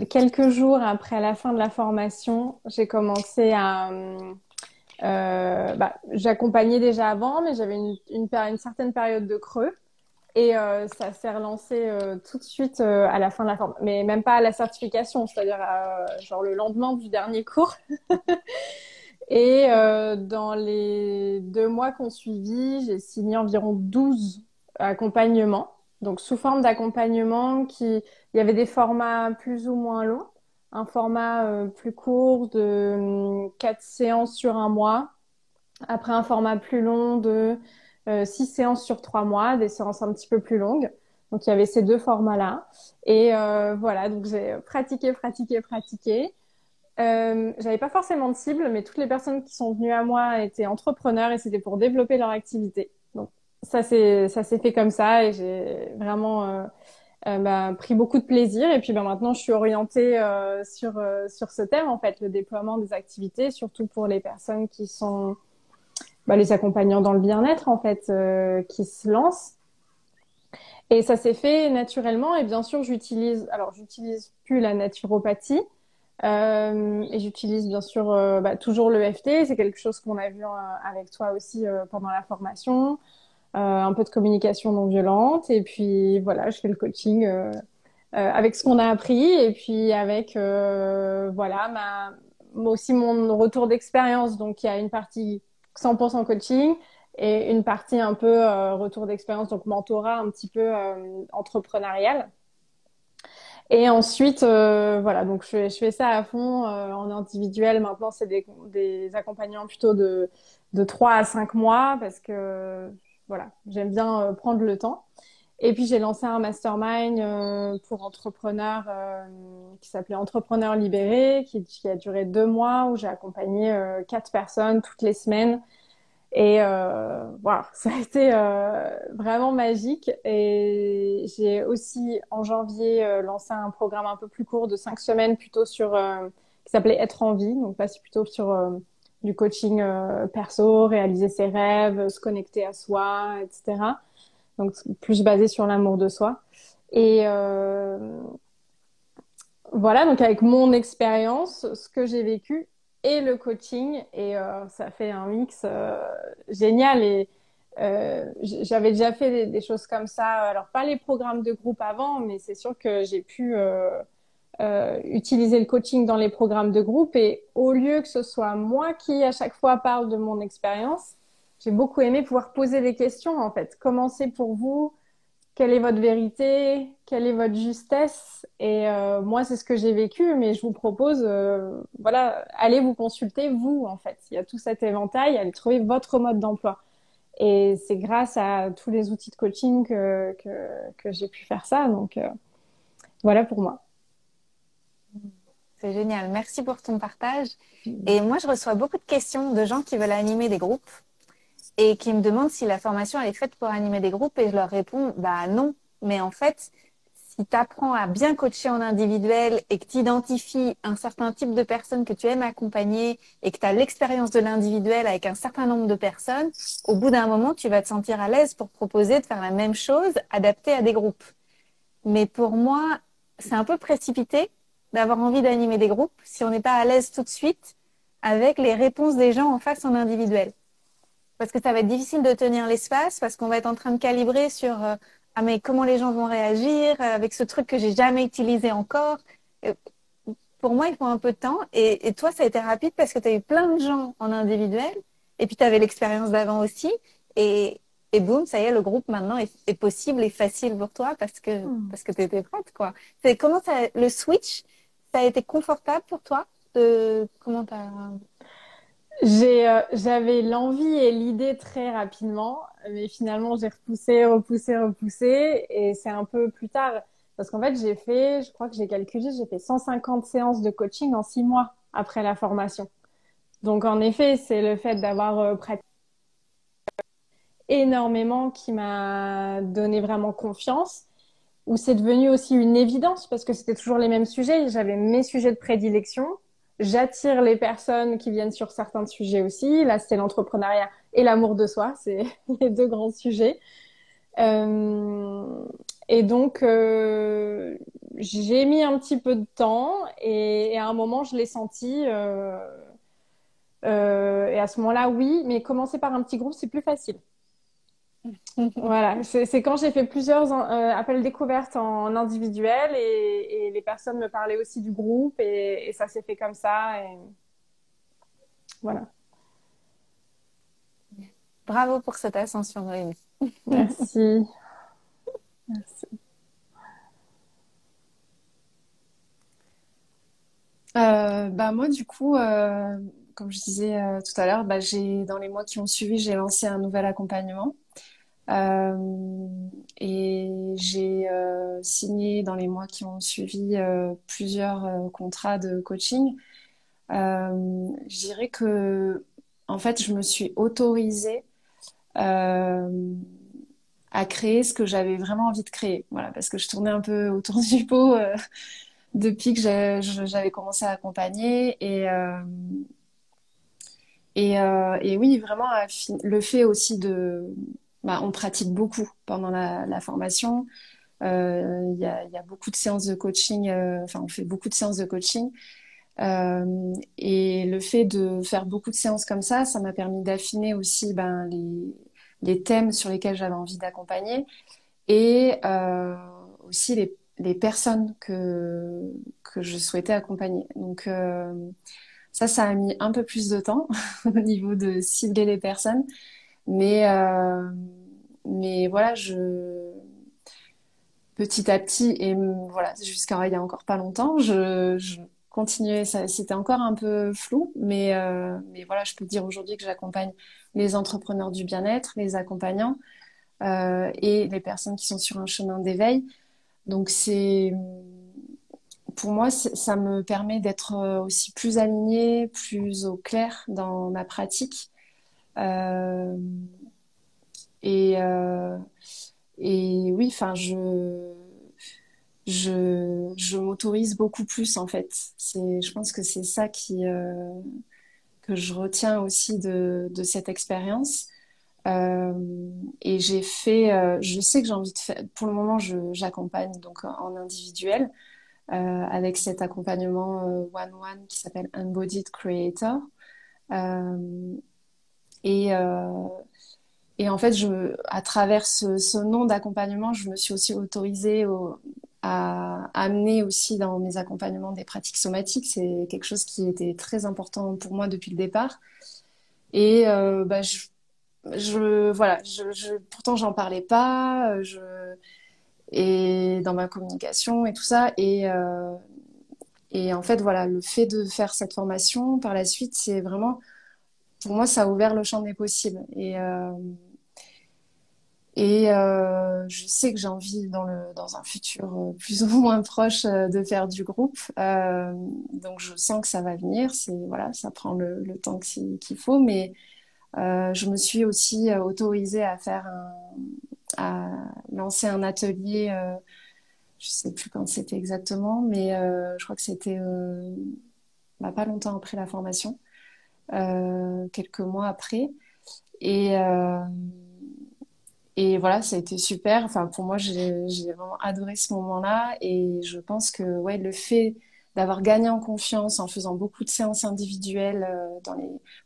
quelques jours après la fin de la formation, j'ai commencé à... j'accompagnais déjà avant, mais j'avais une certaine période de creux. Et ça s'est relancé tout de suite à la fin de la formation, mais même pas à la certification, c'est-à-dire genre le lendemain du dernier cours. Et dans les 2 mois qu'on suivi, j'ai signé environ 12 accompagnements. Donc, sous forme d'accompagnement, il y avait des formats plus ou moins longs, un format plus court de 4 séances sur un mois, après un format plus long de 6 séances sur 3 mois, des séances un petit peu plus longues. Donc, il y avait ces deux formats-là. Et voilà, donc j'ai pratiqué. J'avais pas forcément de cible, mais toutes les personnes qui sont venues à moi étaient entrepreneurs et c'était pour développer leur activité. Donc ça s'est fait comme ça et j'ai vraiment pris beaucoup de plaisir. Et puis maintenant je suis orientée sur ce thème en fait, le déploiement des activités, surtout pour les personnes qui sont les accompagnants dans le bien-être en fait, qui se lancent. Et ça s'est fait naturellement. Et bien sûr j'utilise plus la naturopathie. Et j'utilise bien sûr toujours le l'EFT, c'est quelque chose qu'on a vu avec toi aussi pendant la formation, un peu de communication non violente, et puis voilà, je fais le coaching avec ce qu'on a appris, et puis avec voilà moi aussi mon retour d'expérience, donc il y a une partie 100% coaching et une partie un peu retour d'expérience, donc mentorat un petit peu entrepreneurial. Et ensuite, voilà, donc je fais ça à fond en individuel. Maintenant, c'est des accompagnements plutôt de 3 à 5 mois parce que, voilà, j'aime bien prendre le temps. Et puis, j'ai lancé un mastermind pour entrepreneurs qui s'appelait Entrepreneurs libérés, qui a duré 2 mois où j'ai accompagné 4 personnes toutes les semaines. Et voilà, ça a été vraiment magique. Et j'ai aussi en janvier lancé un programme un peu plus court de 5 semaines, plutôt qui s'appelait Être en vie. Donc là, c'est plutôt sur du coaching perso, réaliser ses rêves, se connecter à soi, etc. Donc plus basé sur l'amour de soi. Et voilà, donc avec mon expérience, ce que j'ai vécu et le coaching, et ça fait un mix génial. Et j'avais déjà fait des choses comme ça, alors pas les programmes de groupe avant, mais c'est sûr que j'ai pu utiliser le coaching dans les programmes de groupe. Et au lieu que ce soit moi qui à chaque fois parle de mon expérience, j'ai beaucoup aimé pouvoir poser des questions en fait. Comment c'est pour vous? quelle est votre vérité, quelle est votre justesse. Et moi, c'est ce que j'ai vécu, mais je vous propose, voilà, allez vous consulter, vous, en fait. Il y a tout cet éventail, allez trouver votre mode d'emploi. Et c'est grâce à tous les outils de coaching que j'ai pu faire ça. Donc, voilà pour moi. C'est génial. Merci pour ton partage. Et moi, je reçois beaucoup de questions de gens qui veulent animer des groupes et qui me demandent si la formation elle est faite pour animer des groupes et je leur réponds bah non. Mais en fait, si tu apprends à bien coacher en individuel et que tu identifies un certain type de personnes que tu aimes accompagner et que tu as l'expérience de l'individuel avec un certain nombre de personnes, au bout d'un moment, tu vas te sentir à l'aise pour proposer de faire la même chose adaptée à des groupes. Mais pour moi, c'est un peu précipité d'avoir envie d'animer des groupes si on n'est pas à l'aise tout de suite avec les réponses des gens en face en individuel. Parce que ça va être difficile de tenir l'espace, parce qu'on va être en train de calibrer sur ah mais comment les gens vont réagir avec ce truc que j'ai jamais utilisé encore. Euh, pour moi, il faut un peu de temps. Et toi, ça a été rapide parce que tu as eu plein de gens en individuel, et puis tu avais l'expérience d'avant aussi. Et, et boum, ça y est, le groupe maintenant est possible et facile pour toi Hmm. parce que tu étais prête, quoi. C'est comment ça, le switch, ça a été confortable pour toi de comment t'as. J'avais l'envie et l'idée très rapidement, mais finalement j'ai repoussé, et c'est un peu plus tard. Parce qu'en fait, je crois que j'ai calculé, j'ai fait 150 séances de coaching en 6 mois après la formation. Donc en effet, c'est le fait d'avoir pratiqué énormément qui m'a donné vraiment confiance, où c'est devenu aussi une évidence parce que c'était toujours les mêmes sujets. J'avais mes sujets de prédilection. J'attire les personnes qui viennent sur certains sujets aussi. Là, c'était l'entrepreneuriat et l'amour de soi. C'est les deux grands sujets. Euh, et donc, j'ai mis un petit peu de temps et à un moment, je l'ai senti. Et à ce moment-là, oui, mais commencer par un petit groupe, c'est plus facile. Voilà, c'est quand j'ai fait plusieurs appels découvertes en individuel et les personnes me parlaient aussi du groupe et ça s'est fait comme ça et voilà. Bravo pour cette ascension, Rémi. Merci. Merci. Bah moi du coup, comme je disais tout à l'heure, bah, dans les mois qui ont suivi, j'ai lancé un nouvel accompagnement. Euh, et j'ai signé dans les mois qui ont suivi plusieurs contrats de coaching. Je dirais que, en fait, je me suis autorisée euh, à créer ce que j'avais vraiment envie de créer. Voilà, parce que je tournais un peu autour du pot depuis que j'avais commencé à accompagner et oui, vraiment le fait aussi bah, on pratique beaucoup pendant la formation. Il y a beaucoup de séances de coaching, enfin, on fait beaucoup de séances de coaching. Et le fait de faire beaucoup de séances comme ça m'a permis d'affiner aussi ben, les thèmes sur lesquels j'avais envie d'accompagner et aussi les personnes que je souhaitais accompagner. Donc, ça a mis un peu plus de temps au niveau de cibler les personnes. Mais, euh, mais voilà, petit à petit, et voilà, jusqu'à il y a encore pas longtemps, je continuais, c'était encore un peu flou, mais voilà, je peux dire aujourd'hui que j'accompagne les entrepreneurs du bien-être, les accompagnants et les personnes qui sont sur un chemin d'éveil. Donc pour moi, ça me permet d'être aussi plus alignée, plus au clair dans ma pratique. Euh, et, euh, et oui, enfin, je m'autorise beaucoup plus en fait. Je pense que c'est ça que je retiens aussi de cette expérience. Euh, et je sais que j'ai envie de faire. Pour le moment, j'accompagne donc en individuel avec cet accompagnement one-one qui s'appelle Embodied Creator. Euh, et, euh, et en fait, à travers ce nom d'accompagnement, je me suis aussi autorisée à amener aussi dans mes accompagnements des pratiques somatiques. C'est quelque chose qui était très important pour moi depuis le départ. Et bah, voilà, pourtant j'en parlais pas. et dans ma communication et tout ça. Et en fait, voilà, le fait de faire cette formation par la suite, c'est vraiment, pour moi, ça a ouvert le champ des possibles. Je sais que j'ai envie dans un futur plus ou moins proche de faire du groupe. Donc je sens que ça va venir. Voilà, ça prend le temps qu'il faut, mais je me suis aussi autorisée à lancer un atelier. Je sais plus quand c'était exactement, mais je crois que c'était pas longtemps après la formation, quelques mois après. Et et voilà, ça a été super. Enfin, pour moi, j'ai vraiment adoré ce moment-là. Et je pense que ouais, le fait d'avoir gagné en confiance en faisant beaucoup de séances individuelles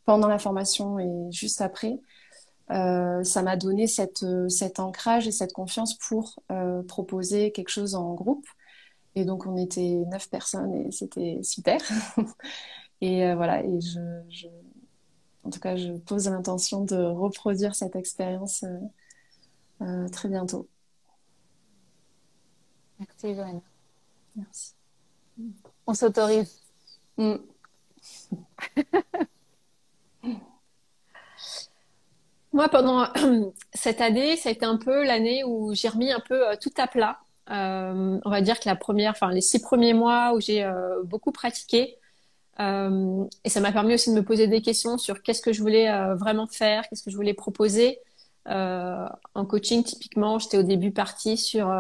pendant la formation et juste après, ça m'a donné cet ancrage et cette confiance pour proposer quelque chose en groupe. Et donc, on était 9 personnes et c'était super. Et voilà, en tout cas, je pose l'intention de reproduire cette expérience très bientôt. Merci, Joanna. Merci. On s'autorise. Mm. Moi, pendant cette année, ça a été un peu l'année où j'ai remis un peu tout à plat. On va dire que les 6 premiers mois où j'ai beaucoup pratiqué, et ça m'a permis aussi de me poser des questions sur qu'est-ce que je voulais vraiment faire, qu'est-ce que je voulais proposer. En coaching, typiquement, j'étais au début partie sur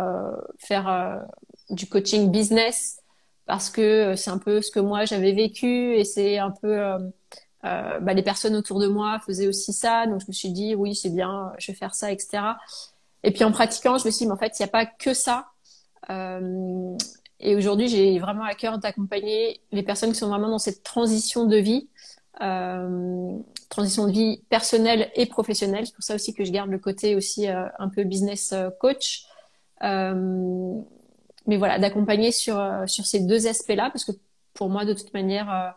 faire du coaching business parce que c'est un peu ce que moi j'avais vécu et c'est un peu les personnes autour de moi faisaient aussi ça, donc je me suis dit oui c'est bien, je vais faire ça, etc. Et puis en pratiquant, je me suis dit mais en fait il n'y a pas que ça. Euh, et aujourd'hui, j'ai vraiment à cœur d'accompagner les personnes qui sont vraiment dans cette euh, transition de vie personnelle et professionnelle. C'est pour ça aussi que je garde le côté aussi un peu business coach. Euh, mais voilà, d'accompagner sur ces deux aspects-là, parce que pour moi, de toute manière,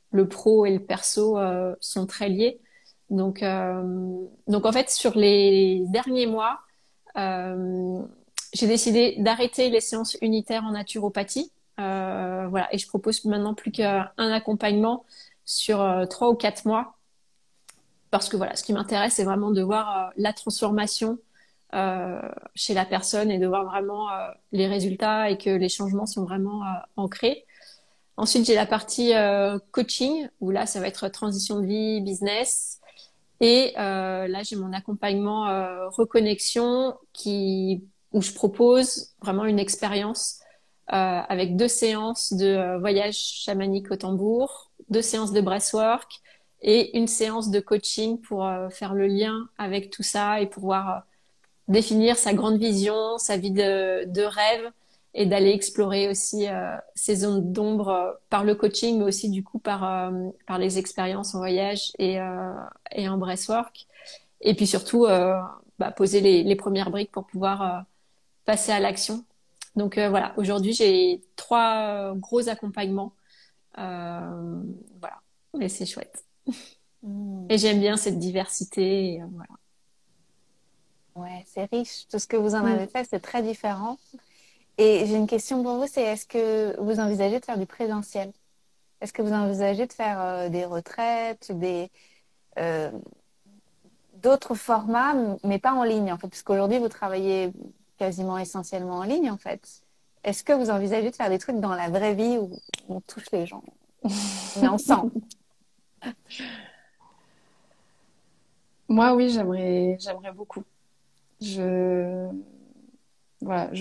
le pro et le perso sont très liés. Donc en fait, sur les derniers mois, euh, j'ai décidé d'arrêter les séances unitaires en naturopathie. Voilà, et je propose maintenant plus qu'un accompagnement sur 3 ou 4 mois, parce que voilà, ce qui m'intéresse, c'est vraiment de voir la transformation chez la personne et de voir vraiment les résultats et que les changements sont vraiment ancrés. Ensuite, j'ai la partie coaching, où là, ça va être transition de vie, business. Et là, j'ai mon accompagnement reconnexion où je propose vraiment une expérience avec 2 séances de voyage chamanique au tambour, 2 séances de breathwork et une séance de coaching pour faire le lien avec tout ça et pouvoir définir sa grande vision, sa vie de rêve et d'aller explorer aussi ces zones d'ombre par le coaching, mais aussi du coup par les expériences en voyage et en breathwork. Et puis surtout, poser les premières briques pour pouvoir passer à l'action. Donc voilà, aujourd'hui j'ai 3 gros accompagnements. Voilà, et c'est chouette. Et j'aime bien cette diversité. Voilà. Ouais, c'est riche. Tout ce que vous en Mm. avez fait, c'est très différent. Et j'ai une question pour vous, c'est est-ce que vous envisagez de faire du présentiel? Est-ce que vous envisagez de faire des retraites, euh, d'autres formats, mais pas en ligne en fait, parce qu'aujourd'hui vous travaillez quasiment essentiellement en ligne en fait. Est-ce que vous envisagez de faire des trucs dans la vraie vie où on touche les gens, on est ensemble? Moi, oui, j'aimerais beaucoup. Je,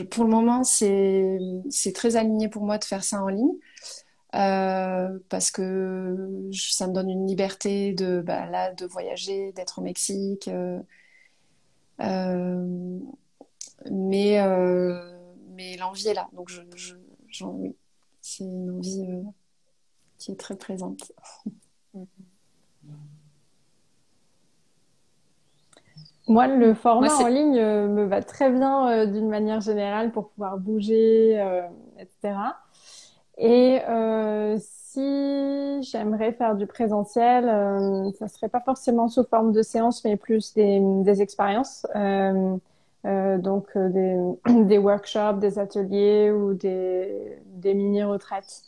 pour le moment, c'est très aligné pour moi de faire ça en ligne parce que ça me donne une liberté de voyager, d'être au Mexique, euh, mais l'envie est là. Donc oui, c'est une envie qui est très présente. Moi, le Moi, format en c'est ligne me va très bien d'une manière générale pour pouvoir bouger, etc. Et si j'aimerais faire du présentiel, ça serait pas forcément sous forme de séance, mais plus des expériences. donc des workshops, des ateliers ou des mini-retraites.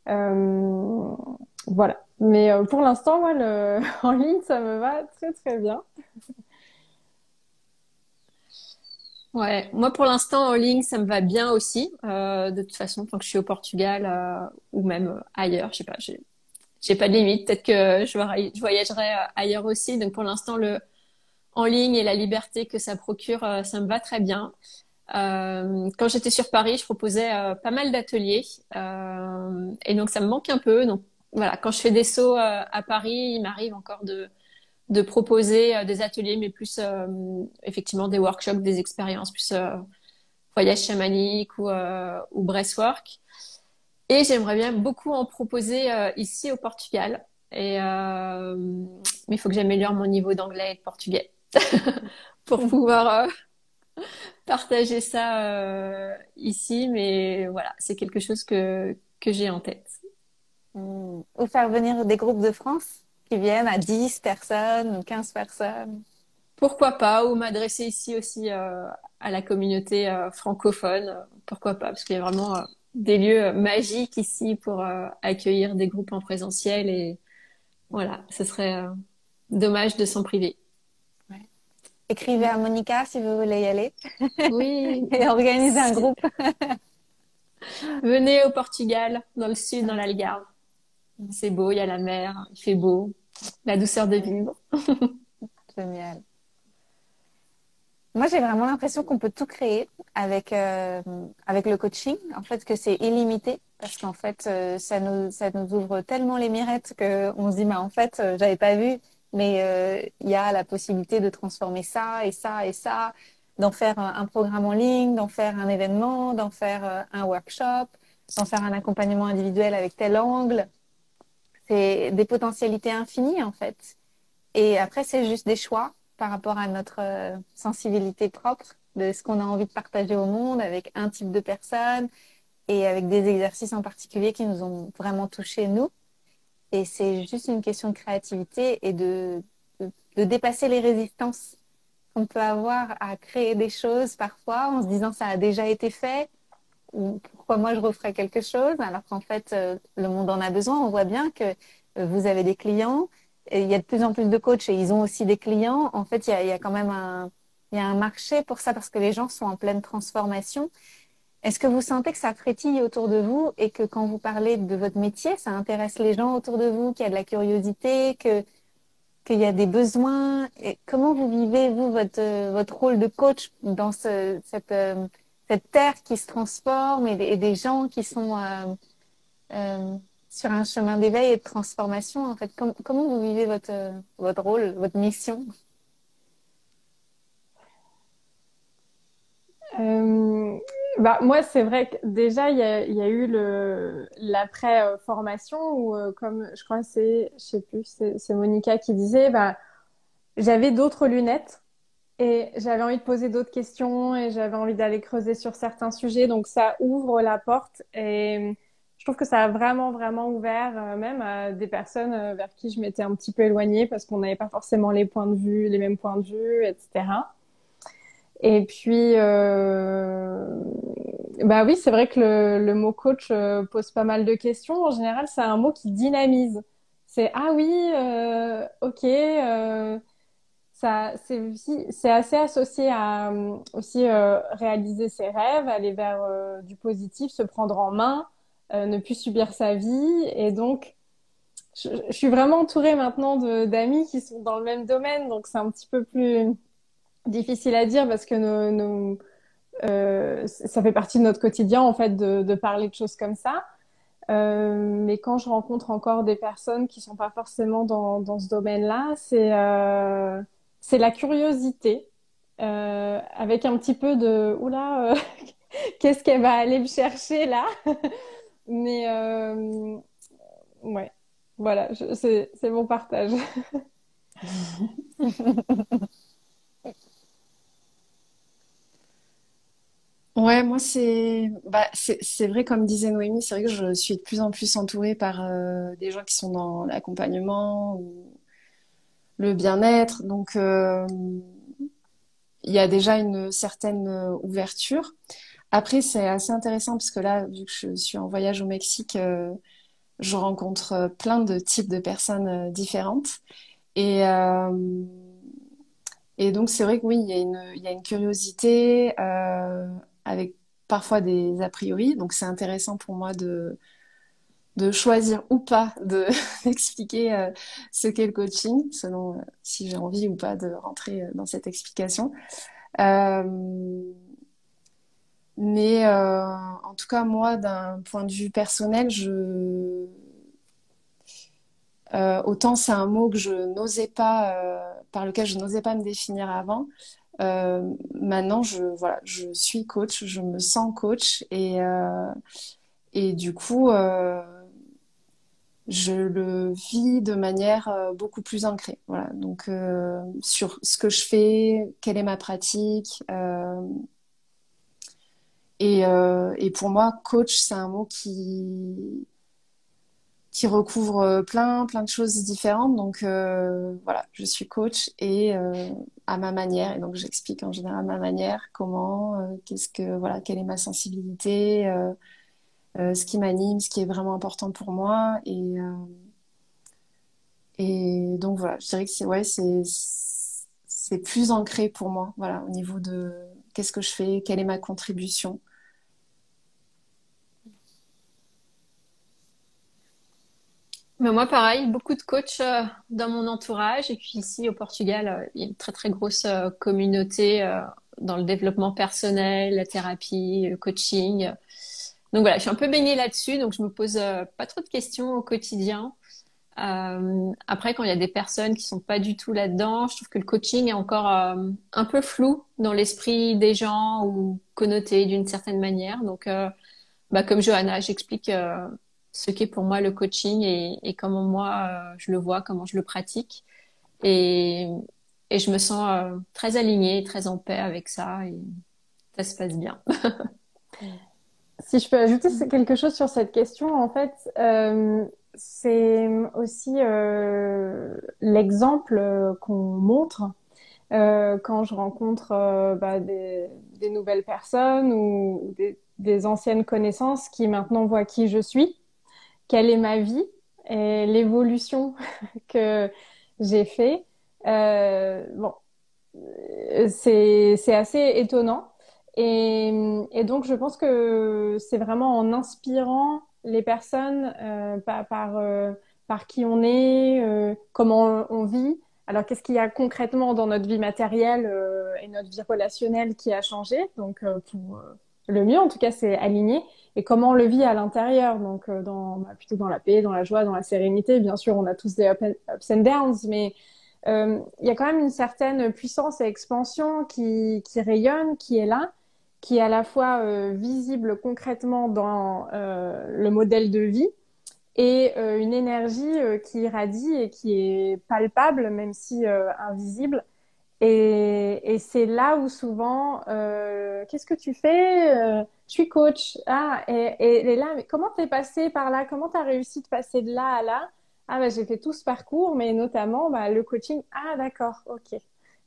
Euh, voilà. Mais pour l'instant, moi, en ligne, ça me va très très bien. Ouais, moi pour l'instant en ligne, ça me va bien aussi. De toute façon, tant que je suis au Portugal ou même ailleurs, je sais pas, j'ai pas de limite. Peut-être que je voyagerai ailleurs aussi. Donc pour l'instant, le en ligne et la liberté que ça procure, ça me va très bien. Quand j'étais sur Paris, je proposais pas mal d'ateliers et donc ça me manque un peu. Donc voilà, quand je fais des sauts à Paris, il m'arrive encore de proposer des ateliers, mais plus effectivement des workshops, des expériences, plus voyage chamanique ou breathwork. Et j'aimerais bien beaucoup en proposer ici au Portugal. Mais il faut que j'améliore mon niveau d'anglais et de portugais pour pouvoir partager ça ici. Mais voilà, c'est quelque chose que j'ai en tête. Ou faire venir des groupes de France qui viennent à 10 personnes ou 15 personnes. Pourquoi pas, ou m'adresser ici aussi à la communauté francophone, pourquoi pas, parce qu'il y a vraiment des lieux magiques ici pour accueillir des groupes en présentiel et voilà, ce serait dommage de s'en priver. Ouais. Écrivez à Monica si vous voulez y aller Oui, et organisez un groupe. venez au Portugal, dans le sud, dans l'Algarve. C'est beau, il y a la mer, il fait beau, la douceur de vivre. Génial. Moi, j'ai vraiment l'impression qu'on peut tout créer avec le coaching. En fait, que c'est illimité parce qu'en fait, ça nous ouvre tellement les mirettes qu'on se dit, en fait, j'avais pas vu, mais il y a la possibilité de transformer ça et ça et ça, d'en faire un programme en ligne, d'en faire un événement, d'en faire un workshop, d'en faire un accompagnement individuel avec tel angle. C'est des potentialités infinies, en fait. Et après, c'est juste des choix par rapport à notre sensibilité propre de ce qu'on a envie de partager au monde avec un type de personne et avec des exercices en particulier qui nous ont vraiment touchés, nous. Et c'est juste une question de créativité et de dépasser les résistances qu'on peut avoir à créer des choses parfois en se disant ça a déjà été fait ou pourquoi moi je referais quelque chose alors qu'en fait le monde en a besoin. On voit bien que vous avez des clients, et il y a de plus en plus de coachs et ils ont aussi des clients. En fait, il y a quand même il y a un marché pour ça parce que les gens sont en pleine transformation. Est-ce que vous sentez que ça frétille autour de vous et que quand vous parlez de votre métier, ça intéresse les gens autour de vous, qu'il y a de la curiosité, qu'il y a des besoins? Et comment vous vivez, vous, votre rôle de coach dans cette terre qui se transforme et des gens qui sont euh, sur un chemin d'éveil et de transformation, en fait? Comment vous vivez votre rôle, votre mission? Euh, Bah, moi, c'est vrai que déjà, il y a eu l'après-formation où, comme je crois que je sais plus, c'est Monica qui disait, bah, j'avais d'autres lunettes et j'avais envie de poser d'autres questions et j'avais envie d'aller creuser sur certains sujets. Donc, ça ouvre la porte et je trouve que ça a vraiment, vraiment ouvert même à des personnes vers qui je m'étais un petit peu éloignée parce qu'on n'avait pas forcément les mêmes points de vue, etc. Et puis, bah oui, c'est vrai que le mot coach pose pas mal de questions. En général, c'est un mot qui dynamise. C'est ah oui, ok, ça, c'est assez associé à aussi réaliser ses rêves, aller vers du positif, se prendre en main, ne plus subir sa vie. Et donc, je suis vraiment entourée maintenant d'amis qui sont dans le même domaine, donc c'est un petit peu plus difficile à dire parce que ça fait partie de notre quotidien en fait de parler de choses comme ça. Mais quand je rencontre encore des personnes qui sont pas forcément dans ce domaine-là, c'est la curiosité avec un petit peu de oula, qu'est-ce qu'elle va aller me chercher là? Mais ouais, voilà, c'est mon partage. Ouais, moi c'est vrai comme disait Noémie, c'est vrai que je suis de plus en plus entourée par des gens qui sont dans l'accompagnement ou le bien-être. Donc il y a déjà une certaine ouverture. Après, c'est assez intéressant parce que là, vu que je suis en voyage au Mexique, je rencontre plein de types de personnes différentes. Et, euh, et donc, c'est vrai que oui, il y a une curiosité avec parfois des a priori. Donc, c'est intéressant pour moi de choisir ou pas de d'expliquer ce qu'est le coaching, selon si j'ai envie ou pas de rentrer dans cette explication. Euh, mais en tout cas, moi, d'un point de vue personnel, autant c'est un mot que je n'osais pas, par lequel je n'osais pas me définir avant. Maintenant, voilà, je suis coach, je me sens coach et du coup, je le vis de manière beaucoup plus ancrée. Voilà. Donc, sur ce que je fais, quelle est ma pratique. Et pour moi, coach, c'est un mot qui recouvre plein de choses différentes. Donc, voilà, je suis coach et à ma manière. Et donc, j'explique en général à ma manière comment, voilà, quelle est ma sensibilité, ce qui m'anime, ce qui est vraiment important pour moi. Et donc voilà, je dirais que ouais, c'est plus ancré pour moi, voilà, au niveau de qu'est-ce que je fais, quelle est ma contribution. Mais moi, pareil, beaucoup de coachs dans mon entourage. Et puis ici, au Portugal, il y a une très, très grosse communauté dans le développement personnel, la thérapie, le coaching. Donc voilà, je suis un peu baignée là-dessus. Donc je me pose pas trop de questions au quotidien. Après, quand il y a des personnes qui sont pas du tout là-dedans, je trouve que le coaching est encore un peu flou dans l'esprit des gens ou connoté d'une certaine manière. Donc, bah, comme Johanna, j'explique ce qu'est pour moi le coaching et comment moi je le vois, comment je le pratique. Et, et je me sens très alignée, très en paix avec ça et ça se passe bien. Si je peux ajouter quelque chose sur cette question, en fait, c'est aussi l'exemple qu'on montre quand je rencontre des nouvelles personnes ou des anciennes connaissances qui maintenant voient qui je suis, quelle est ma vie et l'évolution que j'ai fait. Bon, c'est assez étonnant. Et donc, je pense que c'est vraiment en inspirant les personnes par qui on est, comment on vit. Alors, qu'est-ce qu'il y a concrètement dans notre vie matérielle et notre vie relationnelle qui a changé? Donc, pour le mieux, en tout cas, c'est aligné. Et comment on le vit à l'intérieur? Donc, plutôt dans la paix, dans la joie, dans la sérénité. Bien sûr, on a tous des ups and downs, mais il y a quand même une certaine puissance et expansion qui rayonne, qui est là, qui est à la fois visible concrètement dans le modèle de vie et une énergie qui irradie et qui est palpable, même si invisible. Et c'est là où souvent, qu'est-ce que tu fais? Je suis coach. Ah, et là, mais comment t'es passé par là? Comment t'as réussi de passer de là à là? Ah, bah, j'ai fait tout ce parcours, mais notamment bah, le coaching. Ah, d'accord, ok.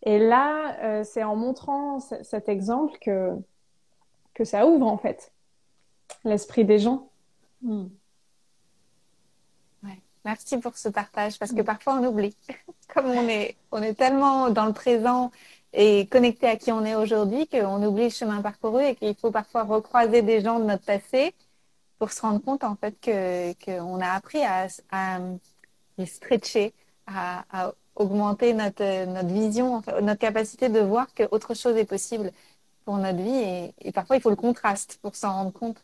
Et là, c'est en montrant cet exemple que ça ouvre en fait l'esprit des gens. Hmm. Ouais. Merci pour ce partage parce que parfois on oublie. Comme on est tellement dans le présent et connecté à qui on est aujourd'hui qu'on oublie le chemin parcouru et qu'il faut parfois recroiser des gens de notre passé pour se rendre compte en fait qu'on a appris à stretcher, à augmenter notre vision, en fait, notre capacité de voir qu'autre chose est possible pour notre vie et parfois il faut le contraste pour s'en rendre compte.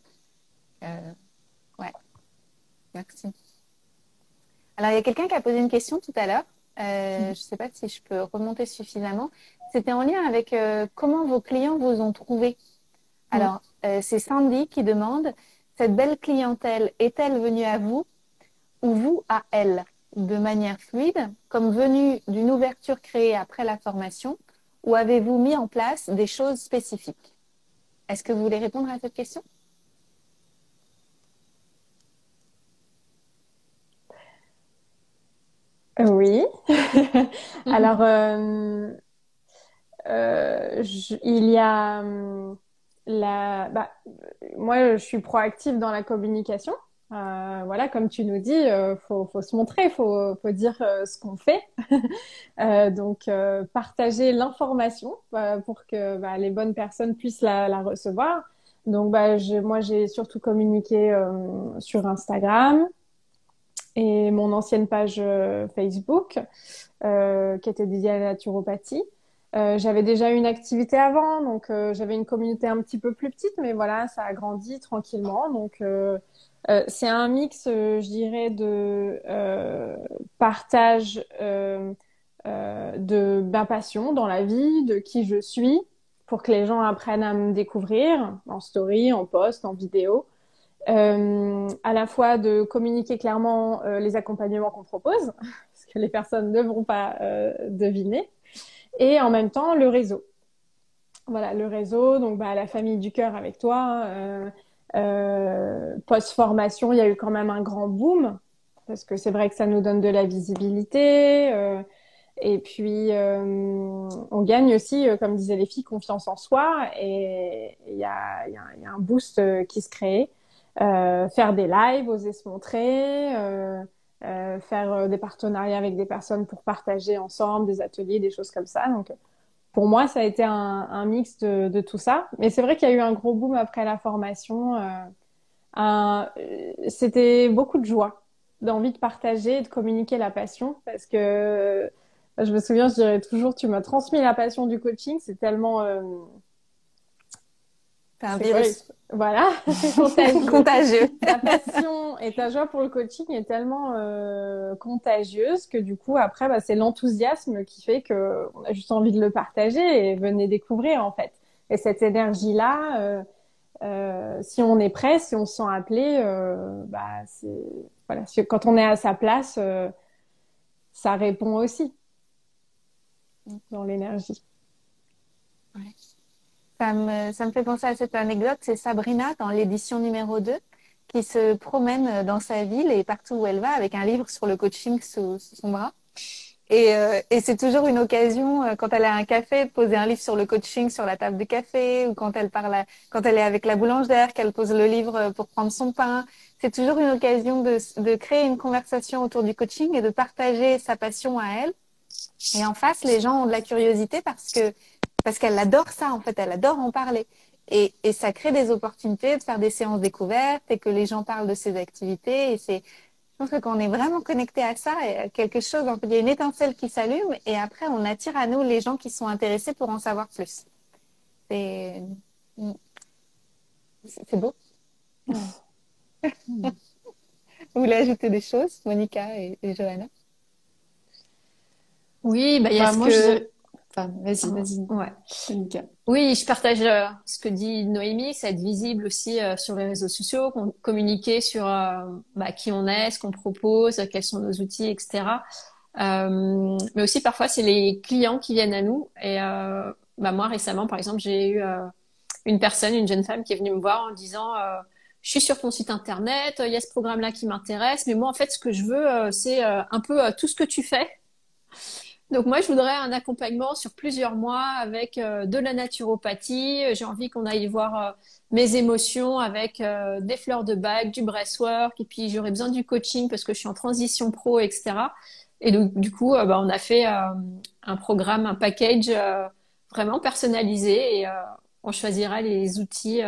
Ouais, merci. Alors, il y a quelqu'un qui a posé une question tout à l'heure. Je ne sais pas si je peux remonter suffisamment. C'était en lien avec comment vos clients vous ont trouvé. Alors, c'est Sandy qui demande, cette belle clientèle est-elle venue à vous ou vous à elle de manière fluide, comme venue d'une ouverture créée après la formation, ou avez-vous mis en place des choses spécifiques? Est-ce que vous voulez répondre à cette question? Oui. Alors, il y a bah, moi, je suis proactive dans la communication. Voilà, comme tu nous dis, faut se montrer, faut dire ce qu'on fait. Donc, partager l'information pour que bah, les bonnes personnes puissent la recevoir. Donc, bah, moi, j'ai surtout communiqué sur Instagram et mon ancienne page Facebook qui était dédiée à la naturopathie. J'avais déjà eu une activité avant, donc j'avais une communauté un petit peu plus petite, mais voilà, ça a grandi tranquillement. Donc, c'est un mix, je dirais, de partage de ma passion dans la vie, de qui je suis, pour que les gens apprennent à me découvrir en story, en post, en vidéo. À la fois de communiquer clairement les accompagnements qu'on propose, parce que les personnes ne vont pas deviner, et en même temps le réseau. Voilà, le réseau, donc bah, la famille du cœur avec toi. Post-formation, il y a eu quand même un grand boom, parce que c'est vrai que ça nous donne de la visibilité. Et puis, on gagne aussi, comme disaient les filles, confiance en soi. Et il y a un boost qui se crée. Faire des lives, oser se montrer, faire des partenariats avec des personnes pour partager ensemble des ateliers, des choses comme ça. Donc, pour moi, ça a été un mix de tout ça. Mais c'est vrai qu'il y a eu un gros boom après la formation. C'était beaucoup de joie, d'envie de partager et de communiquer la passion parce que je me souviens, je dirais toujours, tu m'as transmis la passion du coaching. C'est tellement, C'est un c'est quoi, virus voilà, contagieux. contagieux. Ta passion et ta joie pour le coaching est tellement contagieuse que du coup, après, bah, c'est l'enthousiasme qui fait que on a juste envie de le partager et venez découvrir en fait. Et cette énergie-là, si on est prêt, si on se sent appelé, bah, voilà, quand on est à sa place, ça répond aussi dans l'énergie. Ouais. Ça me fait penser à cette anecdote. C'est Sabrina dans l'édition numéro 2 qui se promène dans sa ville et partout où elle va avec un livre sur le coaching sous son bras. Et c'est toujours une occasion, quand elle a un café, de poser un livre sur le coaching sur la table de café, ou quand quand elle est avec la boulangère, qu'elle pose le livre pour prendre son pain. C'est toujours une occasion de créer une conversation autour du coaching et de partager sa passion à elle. Et en face, les gens ont de la curiosité parce qu'elle adore ça, en fait, elle adore en parler. Et ça crée des opportunités de faire des séances découvertes et que les gens parlent de ses activités. Et je pense que quand on est vraiment connecté à ça, il y a quelque chose, en fait, il y a une étincelle qui s'allume et après, on attire à nous les gens qui sont intéressés pour en savoir plus. C'est, c'est beau. Vous voulez ajouter des choses, Monica et Johanna? Oui, bah, il y a Bah, ce moi, je que... dirais... Enfin, vas-y, Ouais. Monica. Oui, je partage ce que dit Noémie, c'est être visible aussi sur les réseaux sociaux, communiquer sur bah, qui on est, ce qu'on propose, quels sont nos outils, etc. Mais aussi parfois c'est les clients qui viennent à nous. Et bah, moi récemment, par exemple, j'ai eu une jeune femme qui est venue me voir en disant je suis sur ton site internet, il y a ce programme-là qui m'intéresse, mais moi en fait ce que je veux c'est un peu tout ce que tu fais. Donc moi, je voudrais un accompagnement sur plusieurs mois avec de la naturopathie. J'ai envie qu'on aille voir mes émotions avec des fleurs de bac, du breathwork, et puis j'aurais besoin du coaching parce que je suis en transition pro, etc. Et donc du coup, bah, on a fait un programme, un package vraiment personnalisé et on choisira les outils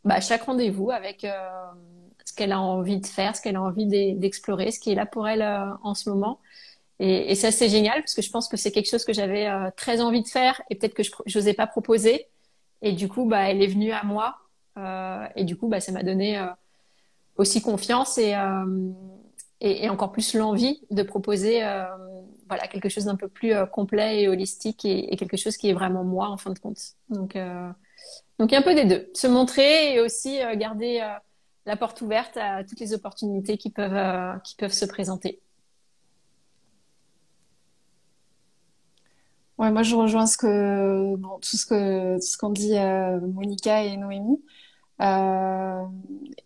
bah, à chaque rendez-vous avec ce qu'elle a envie de faire, ce qu'elle a envie d'explorer, ce qui est là pour elle en ce moment. Et ça, c'est génial parce que je pense que c'est quelque chose que j'avais très envie de faire et peut-être que je n'osais pas proposer. Et du coup, bah, elle est venue à moi. Et du coup, bah, ça m'a donné aussi confiance et encore plus l'envie de proposer voilà, quelque chose d'un peu plus complet et holistique et quelque chose qui est vraiment moi en fin de compte. Donc il y a un peu des deux. Se montrer et aussi garder la porte ouverte à toutes les opportunités qui peuvent se présenter. Ouais, moi, je rejoins bon, tout ce qu'ont dit Monica et Noémie.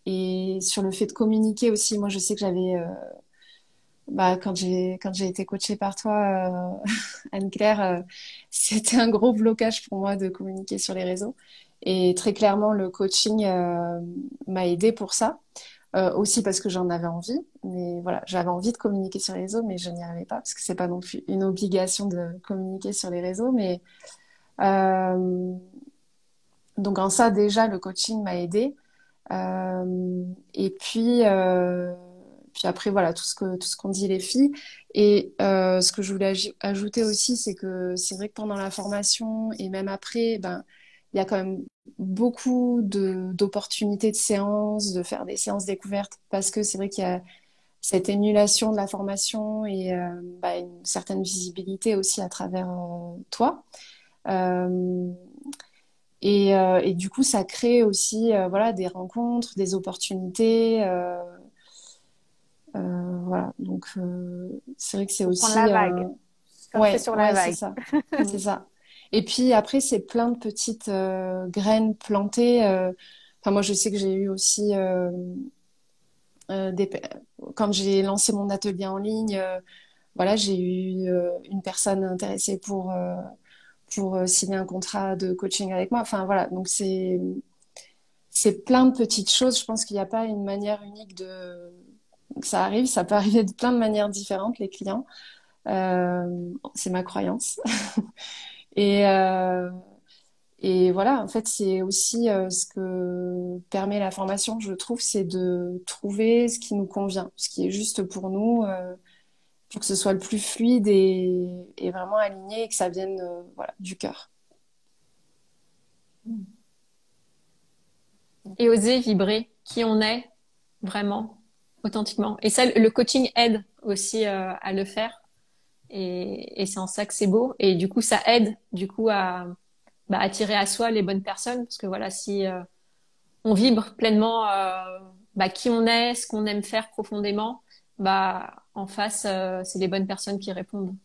Et sur le fait de communiquer aussi, moi, je sais que Bah, quand j'ai été coachée par toi, Anne-Claire, c'était un gros blocage pour moi de communiquer sur les réseaux. Et très clairement, le coaching m'a aidé pour ça. Aussi parce que j'en avais envie. Mais voilà, j'avais envie de communiquer sur les réseaux, mais je n'y arrivais pas parce que c'est pas non plus une obligation de communiquer sur les réseaux. Mais euh, donc en ça déjà, le coaching m'a aidé. Et puis après, voilà, tout ce qu'ont dit les filles. Et ce que je voulais ajouter aussi, c'est que c'est vrai que pendant la formation et même après, ben, il y a quand même beaucoup d'opportunités de séances, de faire des séances découvertes, parce que c'est vrai qu'il y a cette émulation de la formation et bah, une certaine visibilité aussi à travers toi. Euh, et du coup, ça crée aussi voilà, des rencontres, des opportunités. Voilà. Donc, c'est vrai que c'est Faut prendre la aussi... vague. Surfer Ouais, sur la ouais, c'est vague. ça. C'est ça. Et puis après, c'est plein de petites graines plantées. Enfin, moi, je sais que j'ai eu aussi... des... Quand j'ai lancé mon atelier en ligne, voilà, j'ai eu une personne intéressée pour signer un contrat de coaching avec moi. Enfin, voilà. Donc, c'est plein de petites choses. Je pense qu'il n'y a pas une manière unique de que ça arrive. Ça peut arriver de plein de manières différentes, les clients. C'est ma croyance. Et, euh, et voilà, en fait, c'est aussi ce que permet la formation, je trouve, c'est de trouver ce qui nous convient, ce qui est juste pour nous, pour que ce soit le plus fluide et vraiment aligné et que ça vienne voilà, du cœur. Et oser vibrer qui on est vraiment, authentiquement. Et ça, le coaching aide aussi à le faire. Et c'est en ça que c'est beau. Et du coup, ça aide du coup à bah, attirer à soi les bonnes personnes. Parce que voilà, si on vibre pleinement bah, qui on est, ce qu'on aime faire profondément, bah en face, c'est les bonnes personnes qui répondent.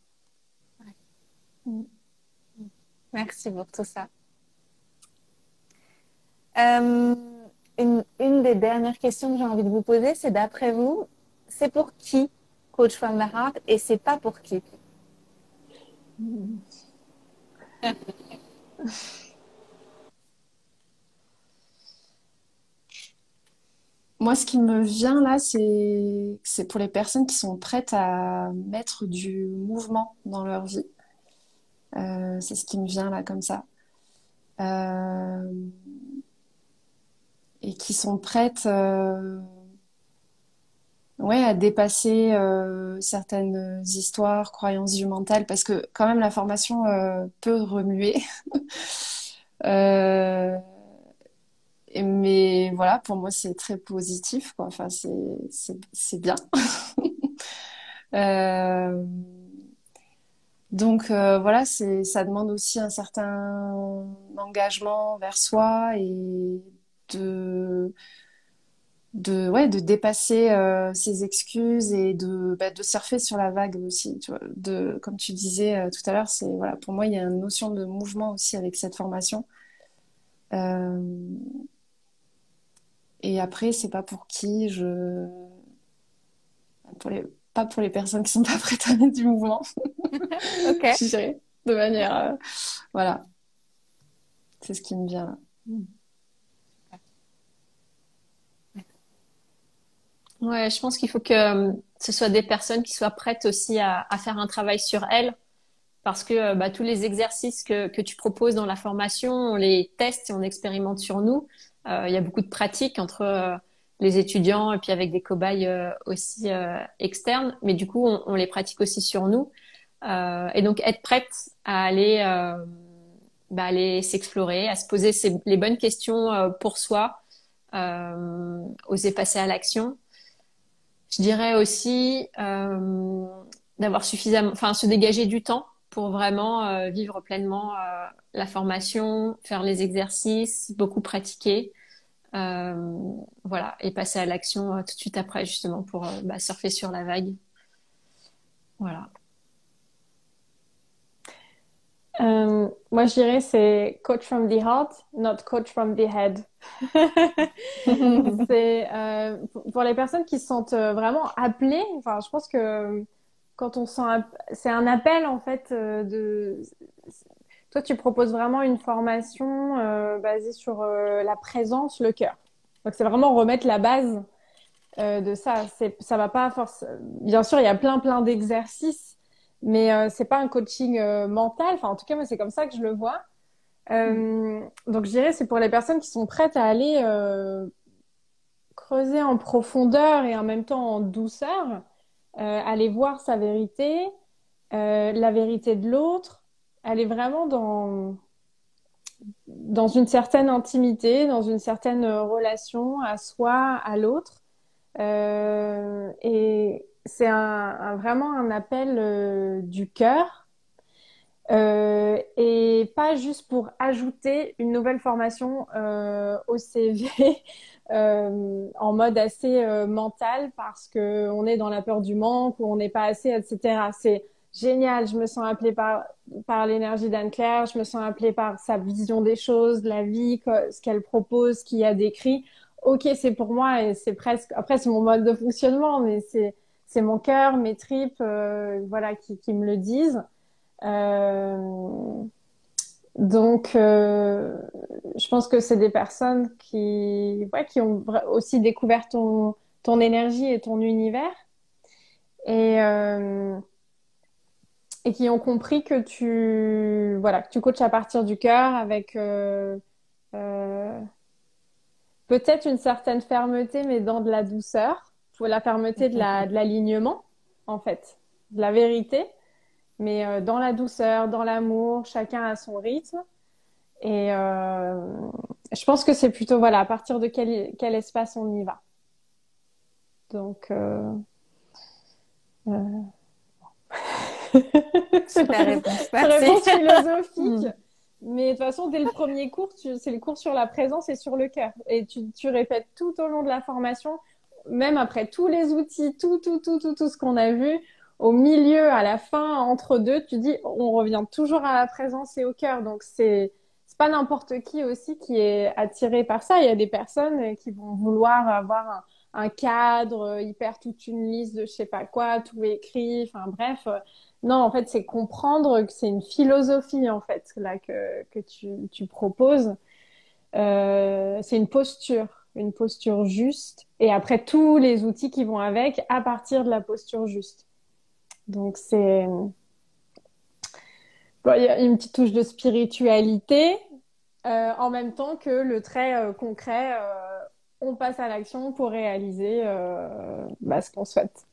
Merci pour tout ça. Euh, une des dernières questions que j'ai envie de vous poser, c'est d'après vous, c'est pour qui Coach from the Heart et c'est pas pour qui? Moi, ce qui me vient là, c'est pour les personnes qui sont prêtes à mettre du mouvement dans leur vie. C'est ce qui me vient là comme ça. Euh, et qui sont prêtes ouais, à dépasser certaines histoires, croyances mentales, parce que quand même la formation peut remuer. Euh, mais voilà, pour moi, c'est très positif, quoi. Enfin, c'est bien. Euh, donc voilà, ça demande aussi un certain engagement vers soi et de ouais, de dépasser ses excuses et de surfer sur la vague aussi, tu vois. Comme tu disais tout à l'heure, c'est, voilà, pour moi, il y a une notion de mouvement aussi avec cette formation. Euh, et après, c'est pas pour qui pour les, pas pour les personnes qui sont pas prêtes à mettre du mouvement, Ok. je dirais, de manière, voilà, c'est ce qui me vient là. Ouais, je pense qu'il faut que ce soit des personnes qui soient prêtes aussi à faire un travail sur elles. Parce que bah, tous les exercices que tu proposes dans la formation, on les teste et on expérimente sur nous. Il y a beaucoup de pratiques entre les étudiants et puis avec des cobayes aussi externes, mais du coup, on les pratique aussi sur nous. Et donc, être prête à aller, bah, aller s'explorer, à se poser les bonnes questions pour soi, oser passer à l'action. Je dirais aussi d'avoir suffisamment, enfin, se dégager du temps pour vraiment vivre pleinement la formation, faire les exercices, beaucoup pratiquer, euh, voilà, et passer à l'action tout de suite après justement pour bah, surfer sur la vague. Voilà. Moi, je dirais c'est coach from the heart, not coach from the head. C'est pour les personnes qui se sentent vraiment appelées. Enfin, je pense que quand on sent, c'est un appel en fait de. Toi, tu proposes vraiment une formation basée sur la présence, le cœur. Donc, c'est vraiment remettre la base de ça. Ça va pas force. Bien sûr, il y a plein d'exercices, mais c'est pas un coaching mental. Enfin, en tout cas, moi, c'est comme ça que je le vois. Donc, je dirais, c'est pour les personnes qui sont prêtes à aller creuser en profondeur et en même temps en douceur, aller voir sa vérité, la vérité de l'autre, aller vraiment dans une certaine intimité, dans une certaine relation à soi, à l'autre. Et c'est vraiment un appel du cœur. Et pas juste pour ajouter une nouvelle formation au CV en mode assez mental parce que on est dans la peur du manque ou on n'est pas assez, etc. C'est génial, je me sens appelée par l'énergie d'Anne-Claire, je me sens appelée par sa vision des choses, de la vie, ce qu'elle propose, ce qu'il y a décrit. Ok, c'est pour moi et c'est presque, après c'est mon mode de fonctionnement, mais c'est mon cœur, mes tripes, voilà, qui me le disent. Euh, donc, je pense que c'est des personnes ouais, qui ont aussi découvert ton énergie et ton univers et, euh, et qui ont compris que voilà, que tu coaches à partir du cœur avec euh, peut-être une certaine fermeté, mais dans de la douceur, pour la fermeté de l'alignement, en fait, de la vérité, mais dans la douceur, dans l'amour, chacun à son rythme. Et je pense que c'est plutôt, voilà, à partir de quel espace on y va. Donc, euh, Super réponse, merci. réponse philosophique. Mais de toute façon, dès le premier cours, c'est le cours sur la présence et sur le cœur. Et tu répètes tout au long de la formation, même après tous les outils, tout ce qu'on a vu. Au milieu, à la fin, entre deux, tu dis, on revient toujours à la présence et au cœur. Donc, c'est pas n'importe qui aussi qui est attiré par ça. Il y a des personnes qui vont vouloir avoir un cadre, hyper toute une liste de je sais pas quoi, tout écrit, enfin bref. Non, en fait, c'est comprendre que c'est une philosophie, en fait, là, que tu proposes. C'est une posture juste. Et après, tous les outils qui vont avec à partir de la posture juste. Donc, bon, il y a une petite touche de spiritualité, en même temps que le trait concret, on passe à l'action pour réaliser ce qu'on souhaite.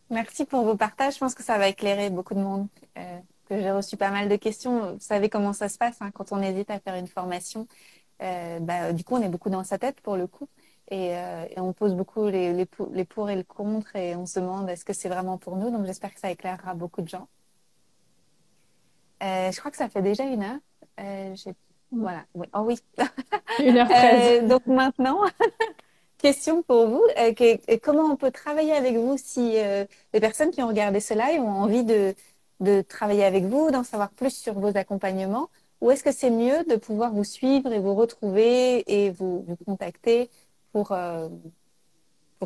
Merci pour vos partages. Je pense que ça va éclairer beaucoup de monde. Que j'ai reçu pas mal de questions. Vous savez comment ça se passe hein, quand on hésite à faire une formation. Du coup, on est beaucoup dans sa tête pour le coup. Et on pose beaucoup les pour et le contre et on se demande est-ce que c'est vraiment pour nous. Donc, j'espère que ça éclairera beaucoup de gens. Je crois que ça fait déjà 1 heure. Voilà. Oui. Oh oui. 1h13. Donc maintenant, question pour vous. Comment on peut travailler avec vous si les personnes qui ont regardé cela et ont envie de travailler avec vous, d'en savoir plus sur vos accompagnements, ou est-ce que c'est mieux de pouvoir vous suivre et vous retrouver et vous contacter pour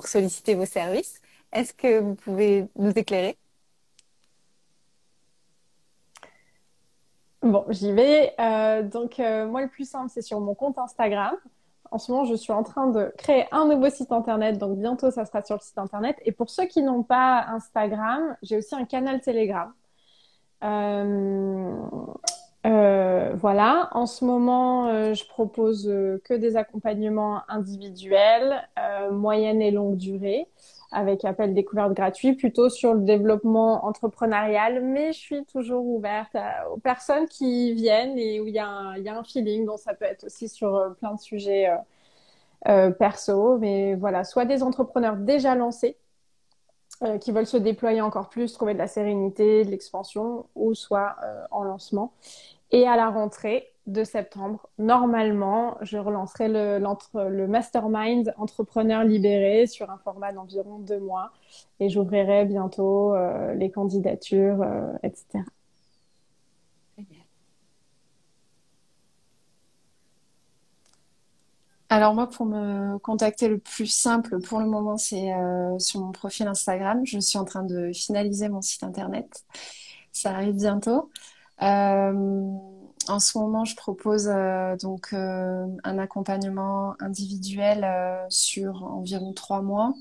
solliciter vos services? Est-ce que vous pouvez nous éclairer? Bon, j'y vais. Moi, le plus simple, c'est sur mon compte Instagram. En ce moment, je suis en train de créer un nouveau site internet, donc bientôt, ça sera sur le site internet. Et pour ceux qui n'ont pas Instagram, j'ai aussi un canal Telegram. Euh, voilà. En ce moment, je propose que des accompagnements individuels, moyenne et longue durée, avec appel découverte gratuit, plutôt sur le développement entrepreneurial. Mais je suis toujours ouverte aux personnes qui viennent et où il y a un feeling. Donc, ça peut être aussi sur plein de sujets perso. Mais voilà, soit des entrepreneurs déjà lancés qui veulent se déployer encore plus, trouver de la sérénité, de l'expansion, ou soit en lancement. Et à la rentrée, de septembre, normalement, je relancerai le mastermind entrepreneur libéré sur un format d'environ 2 mois et j'ouvrirai bientôt les candidatures, etc. Alors moi, pour me contacter le plus simple pour le moment, c'est sur mon profil Instagram. Je suis en train de finaliser mon site internet. Ça arrive bientôt. Euh, En ce moment, je propose un accompagnement individuel sur environ 3 mois.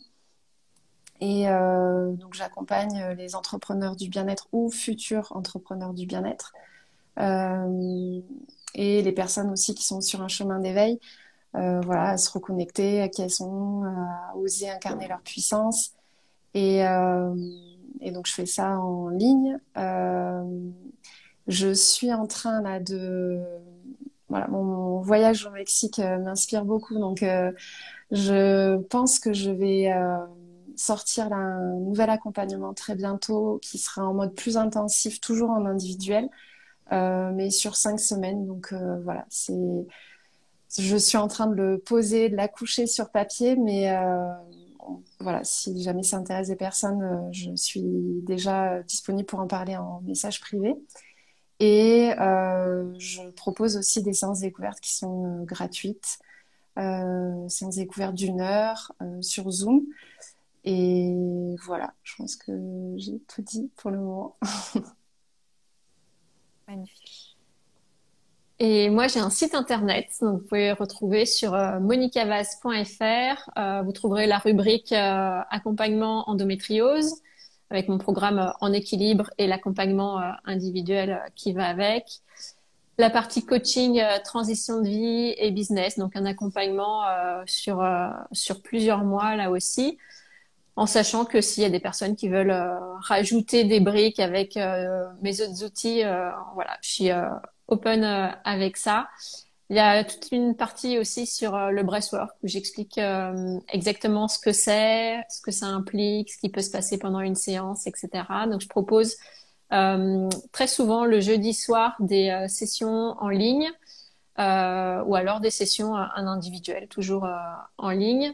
Et donc j'accompagne les entrepreneurs du bien-être ou futurs entrepreneurs du bien-être euh, et les personnes aussi qui sont sur un chemin d'éveil, voilà, à se reconnecter à qui elles sont, à oser incarner leur puissance. Et, euh, et donc je fais ça en ligne. Je suis en train là de voilà, mon voyage au Mexique m'inspire beaucoup, donc je pense que je vais sortir là, un nouvel accompagnement très bientôt qui sera en mode plus intensif, toujours en individuel, mais sur 5 semaines. Donc voilà, je suis en train de le poser, de l'accoucher sur papier, mais voilà, si jamais ça intéresse des personnes, je suis déjà disponible pour en parler en message privé. Et je propose aussi des séances découvertes qui sont gratuites, séances découvertes d'1 heure sur Zoom. Et voilà, je pense que j'ai tout dit pour le moment. Magnifique. Et moi, j'ai un site internet, donc vous pouvez retrouver sur monicavaz.fr. Vous trouverez la rubrique accompagnement endométriose avec mon programme en équilibre et l'accompagnement individuel qui va avec. La partie coaching, transition de vie et business, donc un accompagnement sur plusieurs mois là aussi, en sachant que s'il y a des personnes qui veulent rajouter des briques avec mes autres outils, voilà, je suis open avec ça. Il y a toute une partie aussi sur le breathwork où j'explique exactement ce que ça implique, ce qui peut se passer pendant une séance, etc. Donc, je propose très souvent le jeudi soir des sessions en ligne ou alors des sessions en individuel, toujours en ligne.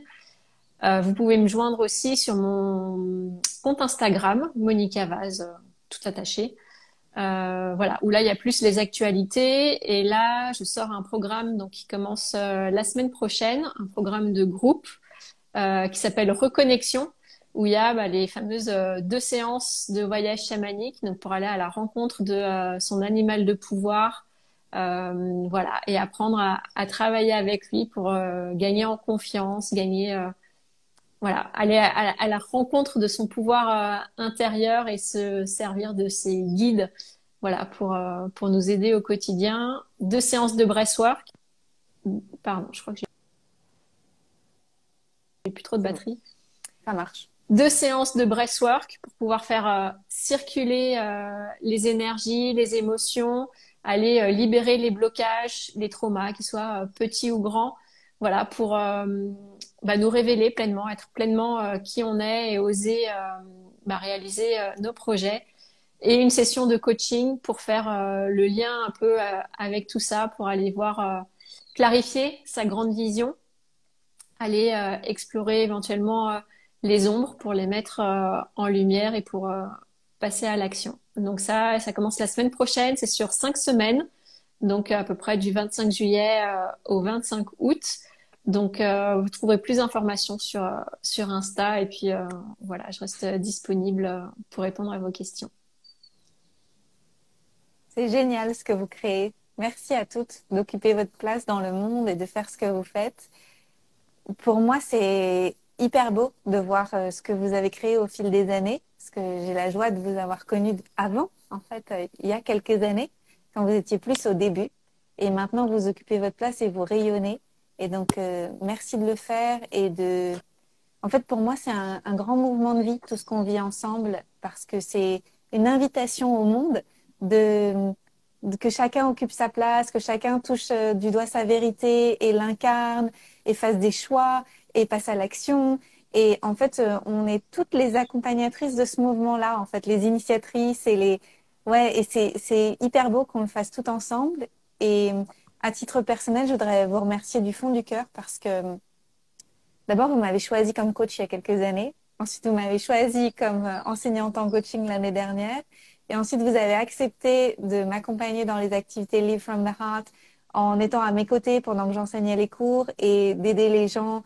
Vous pouvez me joindre aussi sur mon compte Instagram, Monica Vaz, tout attaché. Voilà, où là il y a plus les actualités et là je sors un programme donc qui commence la semaine prochaine, un programme de groupe qui s'appelle Reconnexion, où il y a les fameuses 2 séances de voyage chamanique, donc pour aller à la rencontre de son animal de pouvoir, voilà, et apprendre à travailler avec lui pour gagner en confiance, gagner voilà, aller à la rencontre de son pouvoir intérieur et se servir de ses guides, voilà, pour nous aider au quotidien. 2 séances de breathwork. Pardon, je crois que j'ai plus trop de C'est bon, batterie. ça marche. 2 séances de breathwork pour pouvoir faire circuler les énergies, les émotions, aller libérer les blocages, les traumas, qu'ils soient petits ou grands, voilà, pour nous révéler pleinement, être pleinement qui on est et oser réaliser nos projets. Et une session de coaching pour faire le lien un peu avec tout ça, pour aller voir, clarifier sa grande vision, aller explorer éventuellement les ombres pour les mettre en lumière et pour passer à l'action. Donc ça commence la semaine prochaine, c'est sur 5 semaines, donc à peu près du 25 juillet au 25 août. Donc vous trouverez plus d'informations sur Insta et puis voilà, je reste disponible pour répondre à vos questions. C'est génial ce que vous créez. Merci à toutes d'occuper votre place dans le monde et de faire ce que vous faites. Pour moi, c'est hyper beau de voir ce que vous avez créé au fil des années, parce que j'ai la joie de vous avoir connu avant, en fait, il y a quelques années, quand vous étiez plus au début. Et maintenant, vous occupez votre place et vous rayonnez. Et donc, merci de le faire et de... En fait, pour moi, c'est un grand mouvement de vie, tout ce qu'on vit ensemble, parce que c'est une invitation au monde que chacun occupe sa place, que chacun touche du doigt sa vérité et l'incarne et fasse des choix et passe à l'action. Et en fait, on est toutes les accompagnatrices de ce mouvement-là, en fait, les initiatrices et les... Ouais, et c'est hyper beau qu'on le fasse tout ensemble. Et à titre personnel, je voudrais vous remercier du fond du cœur parce que d'abord, vous m'avez choisi comme coach il y a quelques années. Ensuite, vous m'avez choisi comme enseignante en coaching l'année dernière. Et ensuite, vous avez accepté de m'accompagner dans les activités Live from the Heart en étant à mes côtés pendant que j'enseignais les cours et d'aider les gens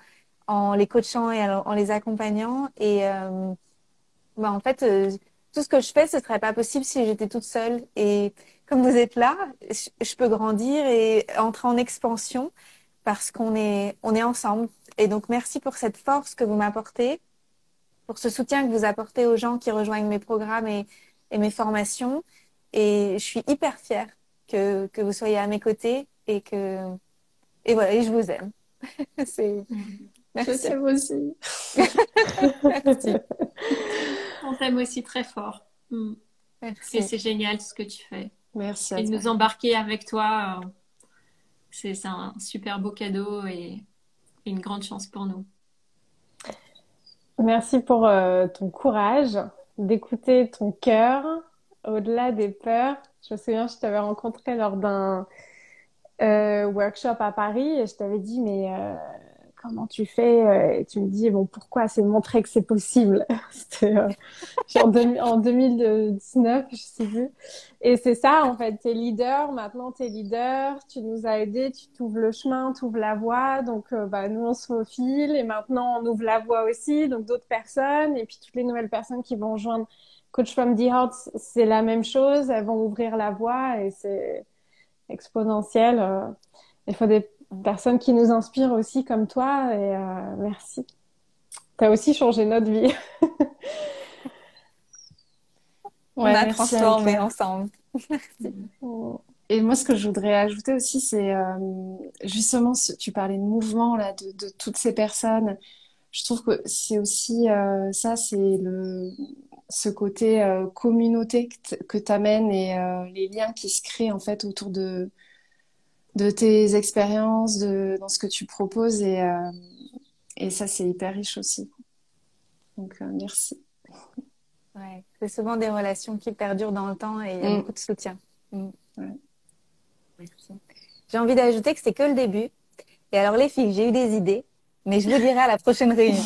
en les coachant et en les accompagnant. Et en fait, tout ce que je fais, ce serait pas possible si j'étais toute seule. Et comme vous êtes là, je peux grandir et entrer en expansion parce on est ensemble. Et donc, merci pour cette force que vous m'apportez, pour ce soutien que vous apportez aux gens qui rejoignent mes programmes et mes formations. Et je suis hyper fière que vous soyez à mes côtés et voilà, et je vous aime. C'est, Je merci. t'aime aussi. Merci. On t'aime aussi très fort. Et Merci. c'est génial ce que tu fais. Merci à Et de toi. nous embarquer avec toi, c'est un super beau cadeau et une grande chance pour nous. Merci pour ton courage d'écouter ton cœur au-delà des peurs. Je me souviens, je t'avais rencontré lors d'un workshop à Paris et je t'avais dit, mais comment tu fais? Et tu me dis, bon, pourquoi? C'est montrer que c'est possible. C'était genre en 2019, je sais plus. Et c'est ça, en fait, t'es leader, maintenant t'es leader, tu nous as aidés, tu t'ouvres le chemin, tu ouvres la voie, donc nous on se faufile et maintenant on ouvre la voie aussi, donc d'autres personnes, et puis toutes les nouvelles personnes qui vont rejoindre Coach from the Heart, c'est la même chose, elles vont ouvrir la voie et c'est exponentiel. Il faut des personnes qui nous inspirent aussi comme toi et merci. T'as aussi changé notre vie. On Ouais, a merci transformé Anne-Claire. ensemble. Et moi, ce que je voudrais ajouter aussi, c'est justement, tu parlais de mouvement là, de toutes ces personnes. Je trouve que c'est aussi ça, c'est ce côté communauté que t'amènes et les liens qui se créent en fait autour de tes expériences, dans ce que tu proposes et ça, c'est hyper riche aussi. Donc, merci. Ouais, c'est souvent des relations qui perdurent dans le temps et il y a Mm. beaucoup de soutien. Ouais. Merci. J'ai envie d'ajouter que c'est que le début. Et alors les filles, j'ai eu des idées, mais je vous dirai à la prochaine réunion.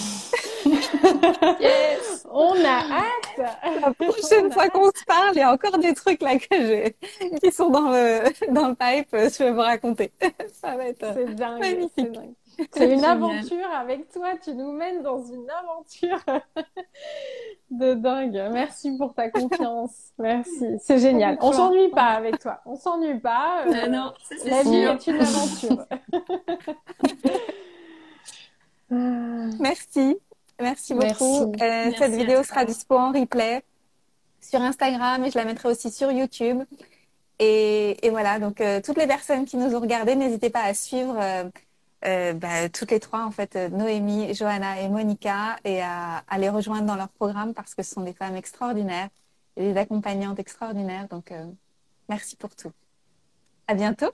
Yes! On a hâte. La prochaine fois qu'on se parle, il y a encore des trucs là qui sont dans le pipe, je vais vous raconter. Ça va être C'est dingue, c'est magnifique. dingue. C'est une Génial. aventure avec toi. Tu nous mènes dans une aventure de dingue. Merci pour ta confiance. Merci. C'est génial. On s'ennuie pas avec toi. On s'ennuie pas. Non, ça, c'est La vie sûr. est une aventure. Merci. Merci beaucoup. Merci. Cette Merci à vidéo sera toi. dispo en replay sur Instagram et je la mettrai aussi sur YouTube. Et voilà, donc toutes les personnes qui nous ont regardées, n'hésitez pas à suivre toutes les trois, en fait, Noémie, Johanna et Monica, et à les rejoindre dans leur programme parce que ce sont des femmes extraordinaires et des accompagnantes extraordinaires. Donc, merci pour tout. À bientôt.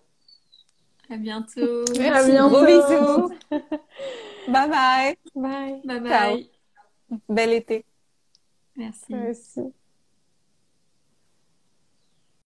À bientôt. À Merci. Gros bientôt. bisous. Bye bye. Bye. Bye Ciao. bye. Bel été. Merci. Toi aussi.